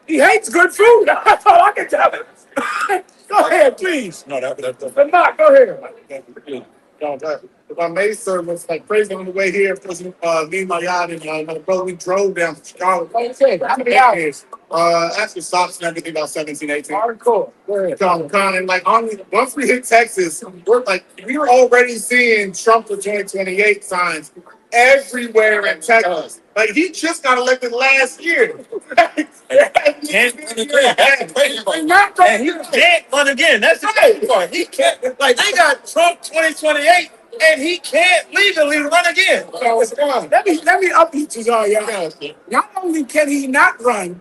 He hates good food. That's all I can tell him. Go ahead, please. No, that's But Mark, go ahead. If I may, sir, was like crazy on the way here. Because me and my yacht and my brother, we drove down from Chicago. How many hours? Actually stops and everything about 17, 18. Hardcore. Go ahead. And like once we hit Texas, we were already seeing Trump for 2028 signs everywhere in Texas. Like he just got elected last year. can't run again. That's the crazy part. And he can't run again. That's the crazy part. He can't. Like they got Trump 2028, and he can't legally run again. Let me upbeat you all, y'all. Not only can he not run,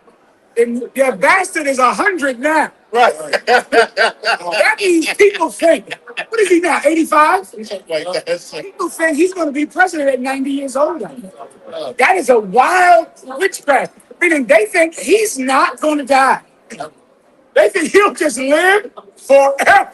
and their bastard is 100 now. Right. That means people think, what is he now, 85? Like that. People think he's going to be president at 90 years old. That is a wild witchcraft. Meaning they think he's not going to die. They think he'll just live forever.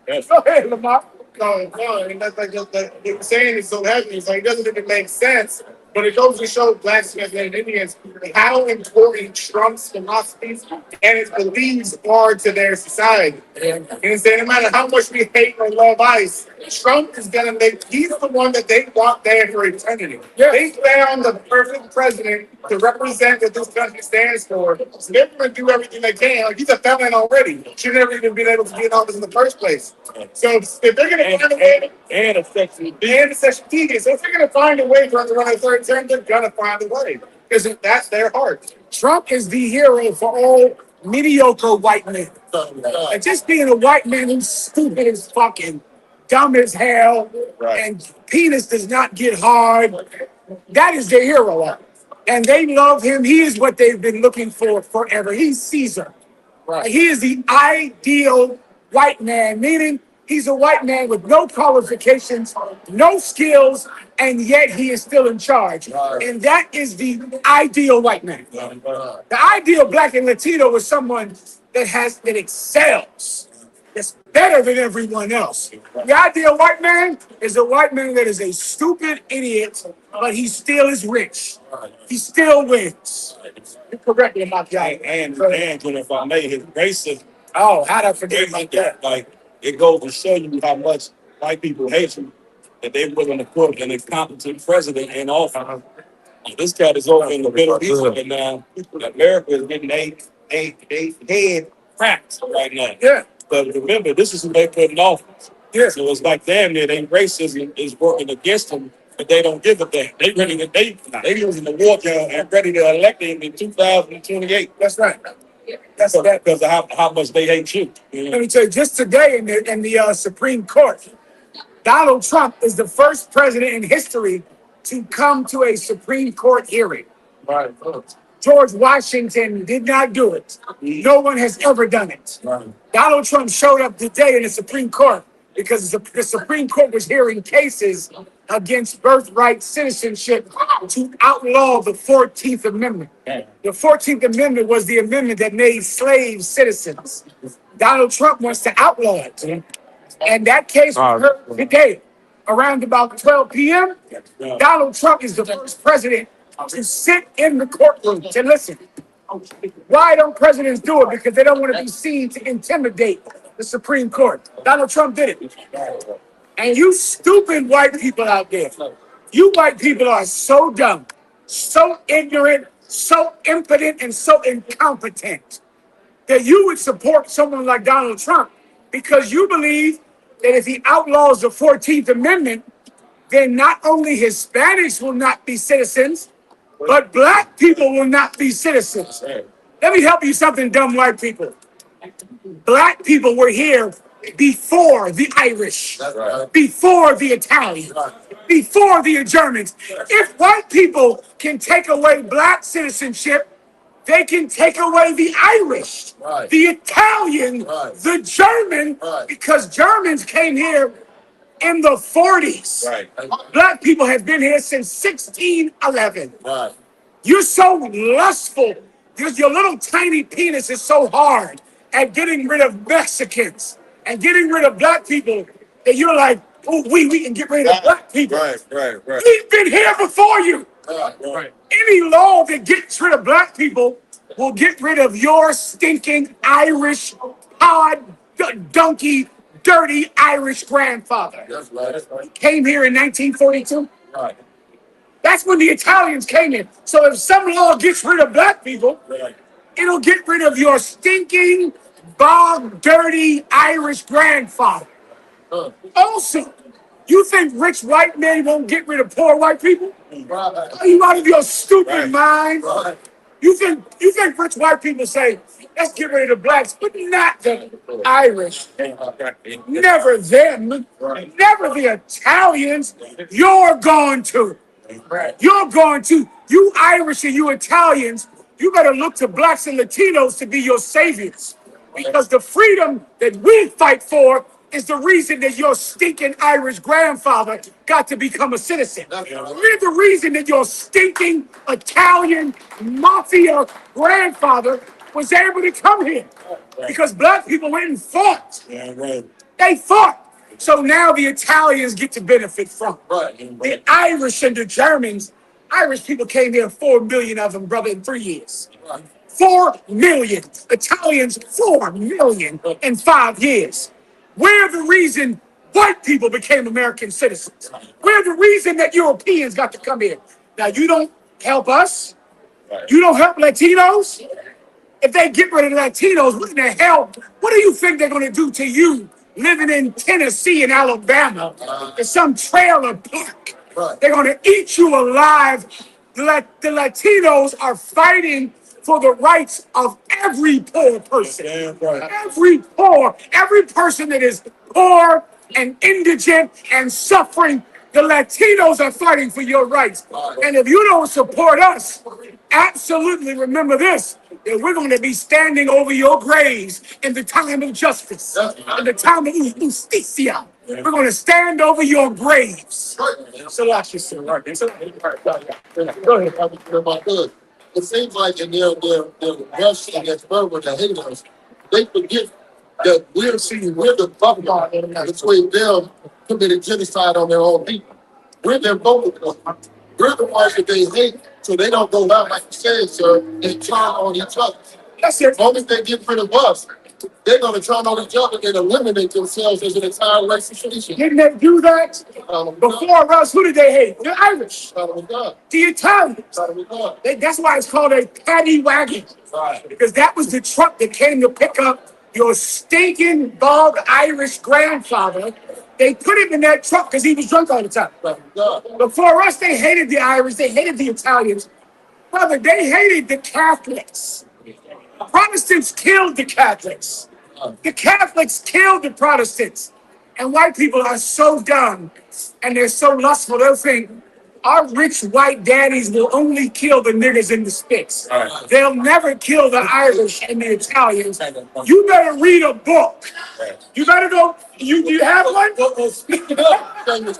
Yes. Go ahead, Lamar. No, and that's like the saying is so heavy. It's like it doesn't even make sense. But it goes to show blacks and Indians how important Trump's philosophies and his beliefs are to their society. And saying no matter how much we hate or love ICE, Trump is gonna make he's the one that they want there for eternity. Yeah. They found the perfect president to represent what this country stands for. So they're gonna do everything they can. Like he's a felon already. Should never even been able to get in office in the first place. So if they're gonna find a way And a section. and the session TV, so if they're gonna find a way for us to run a third term, they're gonna find a way. Because that's their heart. Trump is the hero for all mediocre white men. And just being a white man who's stupid as fucking, dumb as hell, and penis does not get hard, that is their hero. And they love him. He is what they've been looking for forever. He's Caesar. Right. He is the ideal white man, meaning he's a white man with no qualifications, no skills, and yet he is still in charge. Right. And that is the ideal white man. Right. The ideal black and Latino is someone that excels, that's better than everyone else. The ideal white man is a white man that is a stupid idiot, but he still is rich. He still wins. You're correct about that. And if I may, his racism. Oh, how'd I forget about that? Like, it goes to show you how much white people hate you, that they're willing to put an incompetent president in office. This cat is over in the Middle East right now. America is getting they head cracked right now. Yeah. But remember, this is who they put in office. Yeah. So it's like damn near they racism is working against them, but they don't give a damn. They ready to they using the war down and ready to elect him in 2028. That's right. That's that because of how much they hate you. Let me tell you, just today in the Supreme Court, Donald Trump is the first president in history to come to a Supreme Court hearing. Right. George Washington did not do it. No one has ever done it. Right. Donald Trump showed up today in the Supreme Court because the Supreme Court was hearing cases against birthright citizenship to outlaw the 14th Amendment. The 14th Amendment was the amendment that made slaves citizens. Donald Trump wants to outlaw it. And that case was heard today around about 12 p.m. Donald Trump is the first president to sit in the courtroom to listen. Why don't presidents do it? Because they don't want to be seen to intimidate the Supreme Court. Donald Trump did it. And you stupid white people out there, you white people are so dumb, so ignorant, so impotent, and so incompetent that you would support someone like Donald Trump because you believe that if he outlaws the 14th Amendment, then not only Hispanics will not be citizens, but black people will not be citizens. Let me help you something, dumb white people. Black people were here before the Irish, before the Italians, before the Germans. If white people can take away black citizenship, they can take away the Irish, the Italian, the German, because Germans came here in the 40s. Black people have been here since 1611. You're so lustful because your little tiny penis is so hard at getting rid of Mexicans and getting rid of black people that you're like, oh, we can get rid of black people. We've been here before you. Any law that gets rid of black people will get rid of your stinking Irish, donkey, dirty Irish grandfather. He came here in 1942. That's when the Italians came in. So if some law gets rid of black people, it'll get rid of your stinking, bog, dirty Irish grandfather. Also, you think rich white men won't get rid of poor white people? Are you out of your stupid mind? You think rich white people say, let's get rid of the blacks, but not the Irish. Never them. Never the Italians. You're going to. You're going to. You Irish and you Italians, you better look to blacks and Latinos to be your saviors. Because the freedom that we fight for is the reason that your stinking Irish grandfather got to become a citizen. We're the reason that your stinking Italian mafia grandfather was able to come here. Because black people went and fought. They fought. So now the Italians get to benefit from it. Right. The Irish and the Germans, Irish people came here, 4 million of them, brother, in 3 years. Right. 4 million. Italians, 4 million in 5 years. We're the reason white people became American citizens. We're the reason that Europeans got to come here. Now, you don't help us. You don't help Latinos. If they get rid of the Latinos, what in the hell? What do you think they're going to do to you living in Tennessee and Alabama in some trailer park? Right. They're going to eat you alive. The Latinos are fighting for the rights of every poor person. Damn right. Every person that is poor and indigent and suffering, the Latinos are fighting for your rights. And if you don't support us, absolutely remember this, that we're going to be standing over your graves in the time of justice, in the time of justicia. We're going to stand over your graves. So watch this, sir. Right. Go ahead. Good. It seems like in their rush against murder and hate us, they forget that we're the buffer between them committing genocide on their own people. We're their vocal point. We're the ones that they hate, so they don't go out like you said, sir, and turn on each other. That's it. As long as they get rid of us, they're going to turn on each other and eliminate themselves as an entire race of species. Didn't they do that before us? Who did they hate? The Irish, the Italians. That's why it's called a paddy wagon. Right. Because that was the truck that came to pick up your stinking, bald Irish grandfather. They put him in that truck because he was drunk all the time. Before us, they hated the Irish. They hated the Italians. Brother, they hated the Catholics. Protestants killed the Catholics. The Catholics killed the Protestants. And white people are so dumb and they're so lustful. They'll think our rich white daddies will only kill the niggas in the sticks. They'll never kill the Irish and the Italians. You better read a book. You better go. You have one? Well, speaking of, and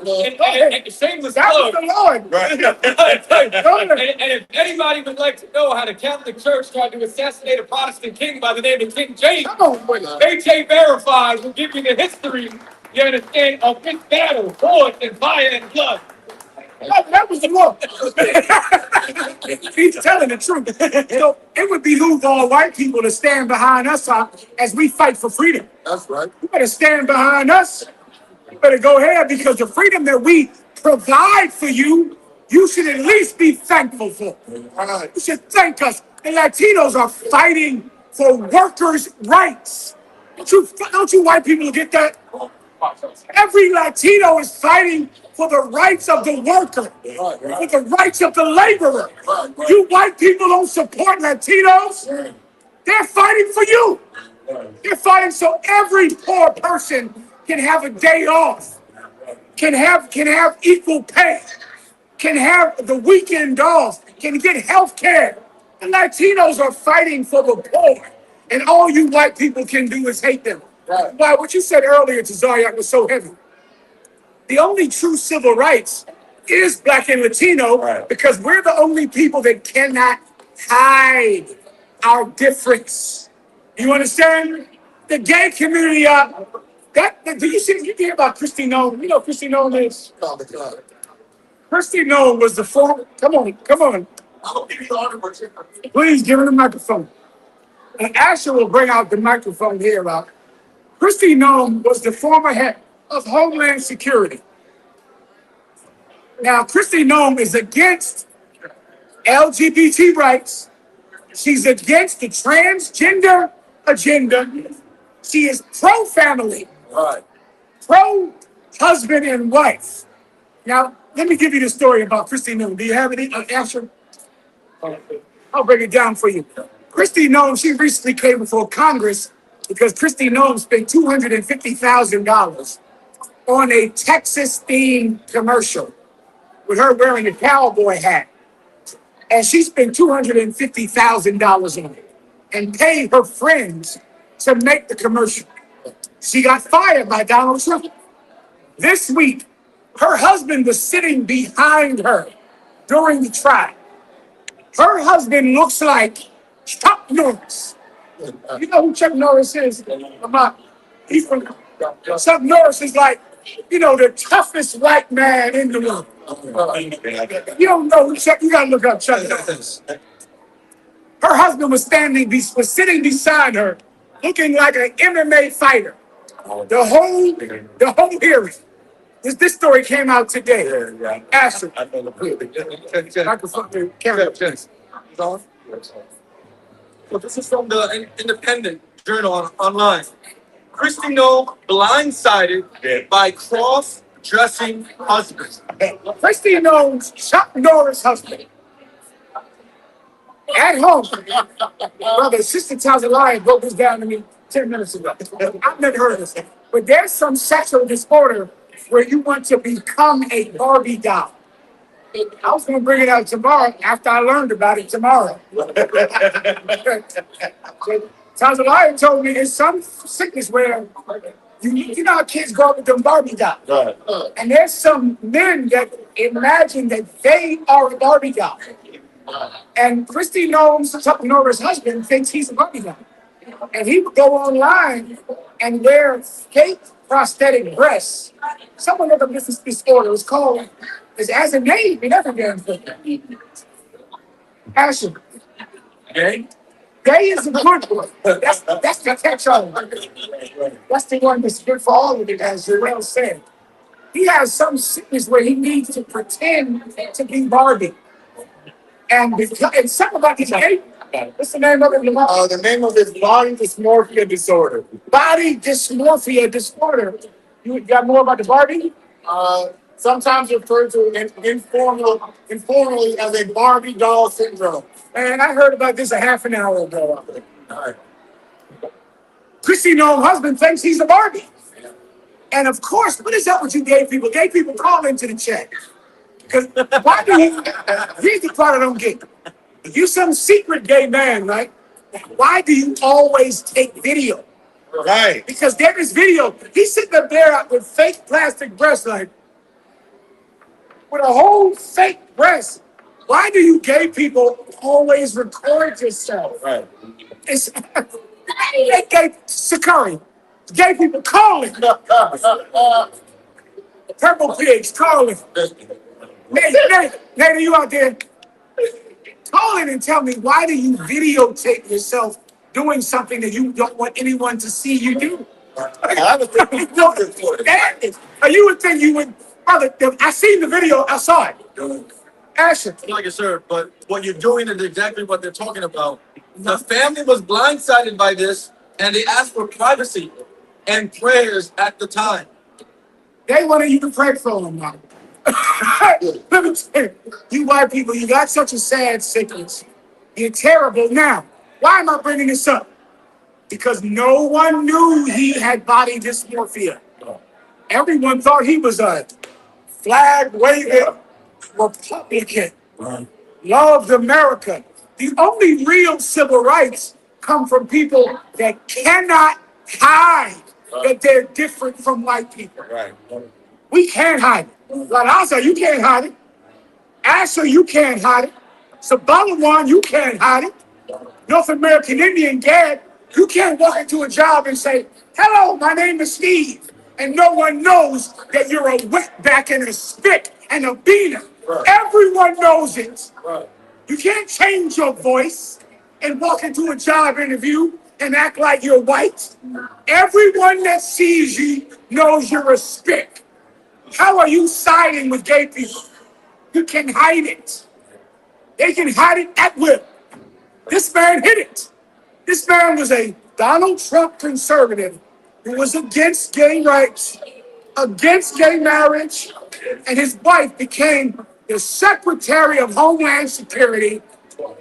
shameless That was plug. the Lord. And if anybody would like to know how the Catholic Church tried to assassinate a Protestant king by the name of King James, Come on, boy. HA Verifies will give you the history, you understand, of this battle, blood and fire and blood. That was the Lord. He's telling the truth. So it would behoove all white people to stand behind us as we fight for freedom. That's right. You better stand behind us. You better go ahead because the freedom that we provide for you, you should at least be thankful for. You should thank us. The Latinos are fighting for workers' rights. Don't you white people get that? Every Latino is fighting for the rights of the worker, for the rights of the laborer. You white people don't support Latinos. They're fighting for you. They're fighting so every poor person can have a day off, can have equal pay, can have the weekend off, can get health care. The Latinos are fighting for the poor, and all you white people can do is hate them. Why, what you said earlier to Zaryak was so heavy. The only true civil rights is Black and Latino because we're the only people that cannot hide our difference. You understand? The gay community, do you hear about Christy Nome? You know who Christy Nome is? Christy Nome was the former, come on. Please give her the microphone. And Asher will bring out the microphone here. Christy Nome was the former head of Homeland Security. Now, Christy Nome is against LGBT rights. She's against the transgender agenda. She is pro-family, pro-husband and wife. Now, let me give you the story about Christy Nome. Do you have any answer? I'll break it down for you. Christy Nome, she recently came before Congress because Christy Nome spent $250,000 on a Texas-themed commercial with her wearing a cowboy hat. And she spent $250,000 on it and paid her friends to make the commercial. She got fired by Donald Trump. This week, her husband was sitting behind her during the trial. Her husband looks like Chuck Norris. You know who Chuck Norris is? He's from Chuck Norris is like, the toughest white man in the room. You don't know who Chuck, you gotta look up Chuck Norris. Her husband was sitting beside her, looking like an MMA fighter. The whole hearing. This story came out today. Asher. Microphone, camera. So this is from the Independent Journal online. Christy Noel blindsided by cross-dressing husband. Christy knows Chuck Norris' husband. At home. Brother, Sister Tazalaya broke this down to me 10 minutes ago. I've never heard of this. But there's some sexual disorder where you want to become a Barbie doll. I was going to bring it out tomorrow after I learned about it tomorrow. Tazalaya told me there's some sickness where you know how kids grow up with them Barbie dolls. Right. And there's some men that imagine that they are a Barbie doll. And Christy knows Chuck Norris' husband thinks he's a Barbie doll. And he would go online and wear fake prosthetic breasts. Someone look up this disorder. It's as a name in every damn thing. Passion. Okay? Gay is a good one. That's the catch-all. That's the one that's good for all of it, as Jarrell said. He has some sickness where he needs to pretend to be Barbie. And something about his name. What's the name of it? The name of it is body dysmorphia disorder. Body dysmorphia disorder. You got more about the Barbie? Sometimes referred to informally as a Barbie doll syndrome. Man, I heard about this a half an hour ago. Christy Noel's husband thinks he's a Barbie. And of course, what is up with you gay people? Gay people call into the chat. Because why do you, here's the part I don't get. You some secret gay man, right? Why do you always take video? Right. Because there is video. He's sitting up there with fake plastic breasts, like, with a whole fake breast. Why do you gay people always record yourself? Right. It's gay Sakari. Gay people calling. Purple pigs calling. Nate, you out there? Call in and tell me, why do you videotape yourself doing something that you don't want anyone to see you do? I was thinking You would think you would, brother. I seen the video. I saw it. Asher. Like it, sir, but what you're doing is exactly what they're talking about. The family was blindsided by this, and they asked for privacy and prayers at the time. They wanted you to pray for them now. Let me tell you white people, you got such a sad sickness. You're terrible. Now, why am I bringing this up? Because no one knew he had body dysmorphia. Everyone thought he was a flag-waving Republican. Loved America. The only real civil rights come from people that cannot hide that they're different from white people. Right. We can't hide it. Like I said, you can't hide it. Asher, you can't hide it. Sabalawan, you can't hide it. North American Indian Gad, you can't walk into a job and say, hello, my name is Steve. And no one knows that you're a wetback and a spit and a beaner. Right. Everyone knows it. Right. You can't change your voice and walk into a job interview and act like you're white. Everyone that sees you knows you're a spit. How are you siding with gay people? You can hide it. They can hide it at will. This man hid it. This man was a Donald Trump conservative who was against gay rights, against gay marriage, and his wife became the Secretary of Homeland Security,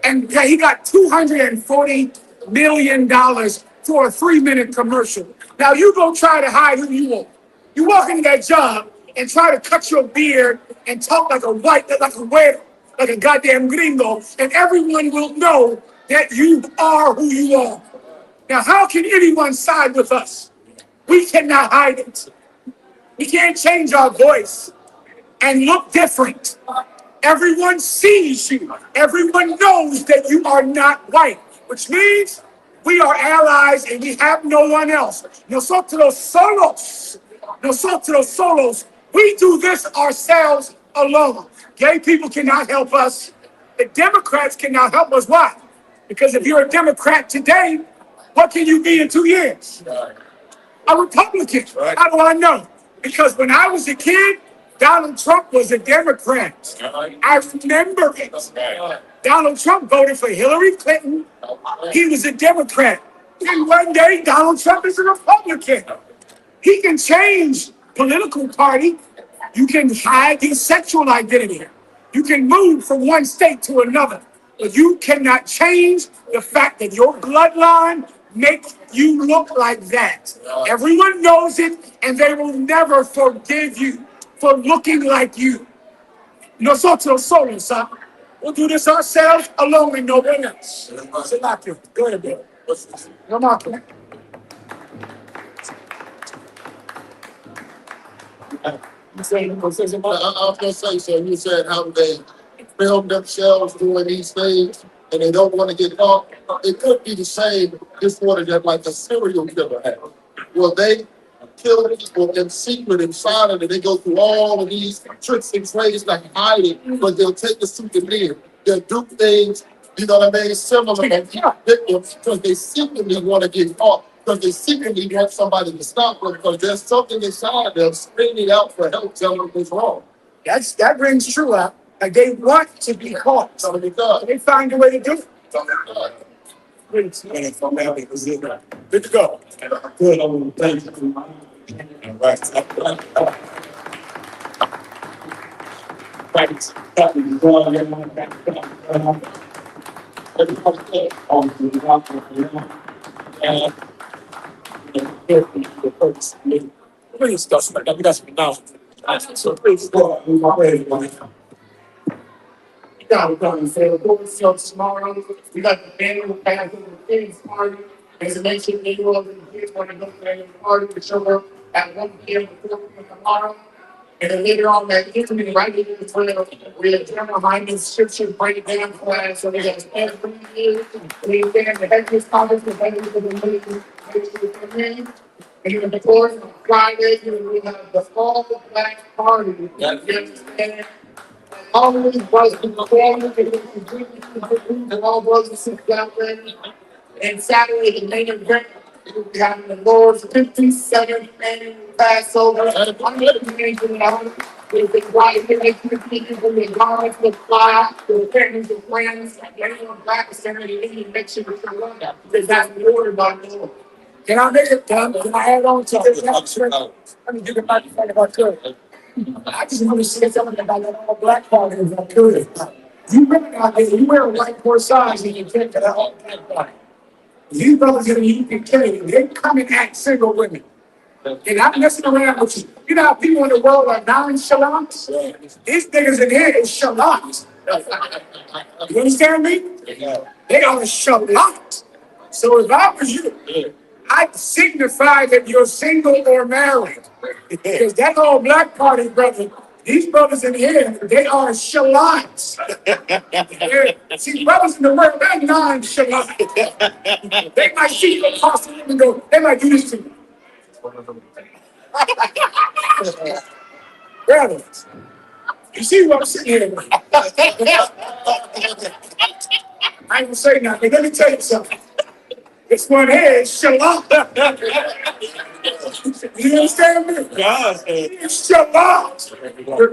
and he got $240 million for a 3-minute commercial. Now you go try to hide who you want. You walk into that job and try to cut your beard and talk like a white, like a whale, like a goddamn gringo, and everyone will know that you are who you are. Now, how can anyone side with us? We cannot hide it. We can't change our voice and look different. Everyone sees you. Everyone knows that you are not white, which means We are allies and we have no one else. Nosotros solos. Nosotros solos. We do this ourselves alone. Gay people cannot help us. The Democrats cannot help us. Why? Because if you're a Democrat today, what can you be in 2 years? A Republican. Right. How do I know? Because when I was a kid, Donald Trump was a Democrat. I remember it. Donald Trump voted for Hillary Clinton. He was a Democrat. And one day, Donald Trump is a Republican. He can change political party. You can hide his sexual identity. You can move from one state to another. But you cannot change the fact that your bloodline makes you look like that. Everyone knows it, and they will never forgive you for looking like you. Nosotros solos, son. We'll do this ourselves alone and no one else. Salaki, go ahead, Bill. Come on. I was gonna say, so you said how they film themselves doing these things and they don't want to get caught. It could be the same disorder that like a serial killer has. Well, they kill people in secret and silent and they go through all of these tricks and trades like hiding, but they'll take a souvenir. They'll do things, you know what I mean, similar to victims because they secretly want to get caught. Because they secretly want somebody to stop them because there's something inside them screaming out for help, telling them what's wrong. That rings true out. Like they want to be caught. So they does. They find a way to do it. So they does. Good Good to go. Good, thank you. All right. Practice. Please, Dustin. We got some announcements. So please Go. we're going to say the board show tomorrow. We got the annual Passover Kings party. As I mentioned, they will be here when they go to the annual party to show up at 1 p.m. to 4 p.m. tomorrow. And then later on that evening, right here in the 12, we have general Hyman scripture breakdown class. So we have every year. We have the heaviest conference, the heaviest of the meeting. And then, of course, on Friday, we have the All Black Party. You understand? Always was in the corner, and all brothers and sisters out there. And Saturday, the main event, we'll be having the Lord's 57th annual Passover. I'm looking into the house. We've been quiet, they make the people in the guards, the fly, the parents, the friends, anyone black is there, they need to make sure that you're on that. Because that's the order by the Lord. Can I make it done? Can I add on to this? Let me do the microphone if I could. I just want to say something about that all black party if I could. You women out there, you wear a white corsage and you take to that all black party. These brothers in the UPK, they come and act single women. And I'm messing around with you. You know how people in the world are nonchalant? These niggas in here is chalant. You understand me? They are chalant. So if I was you, I'd signify that you're single or married. Because that all black party, brother, these brothers in here, they are chalants. See, brothers in the world, they're nonchalant. They might see you across the room and go, they might do this to you. Brothers, you see what I'm saying here? I ain't gonna say nothing, but let me tell you something. This one here is chalant. You understand me? It's chalant.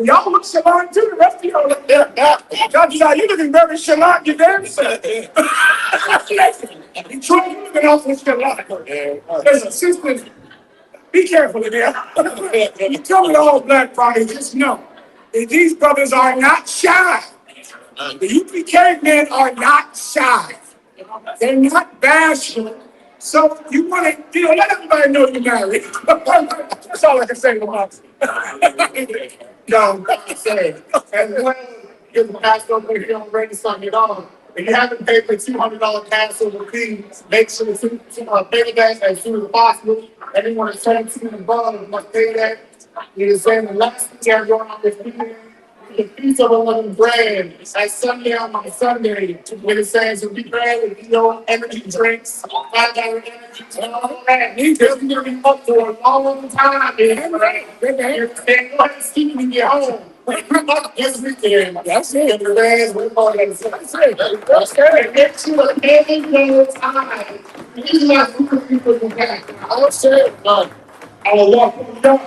Y'all look chalant too, the rest of y'all look there. Y'all looking very chalant, you damn self. Detroit, you looking awful chalant. Listen, sisters, be careful in there. You tell me the all black party, just know that these brothers are not shy. The UPK men are not shy. They're not bashful. So you want to, let everybody know you're married. That's all I can say about it. No, I'm saying. And when you get the Passover here on Ready Sunday at all, if you haven't paid the $200 Passover fee, make sure to pay that as soon as possible. Anyone that's 17 and above must pay that. You know what I'm saying? The last thing going on this weekend, the Feast of Unleavened Bread at Sunday on Sunday, when it says if we grab with your energy drinks, $5 energy and all that. It's gonna be up for a long time. And go ahead and see when you get home. This weekend. That's it. The Reds, we're going to that's it. That's it. Get you a any time. These are not good people who back. I'll say it. I will walk with God.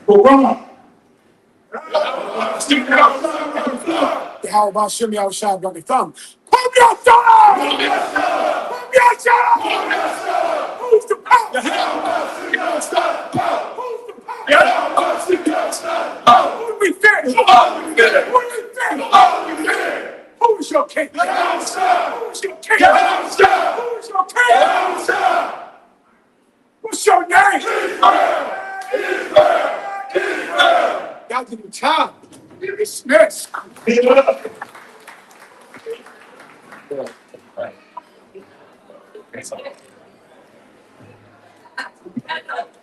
But wrong. How about shimmy outside on the thumb? Pump your thumb! Pump your thumb! Who's the power? Who's the power? Who we fear? Who we fear? Who's your king? Who's your king? Who's your king? What's your name? Y'all give me time. You're dismissed.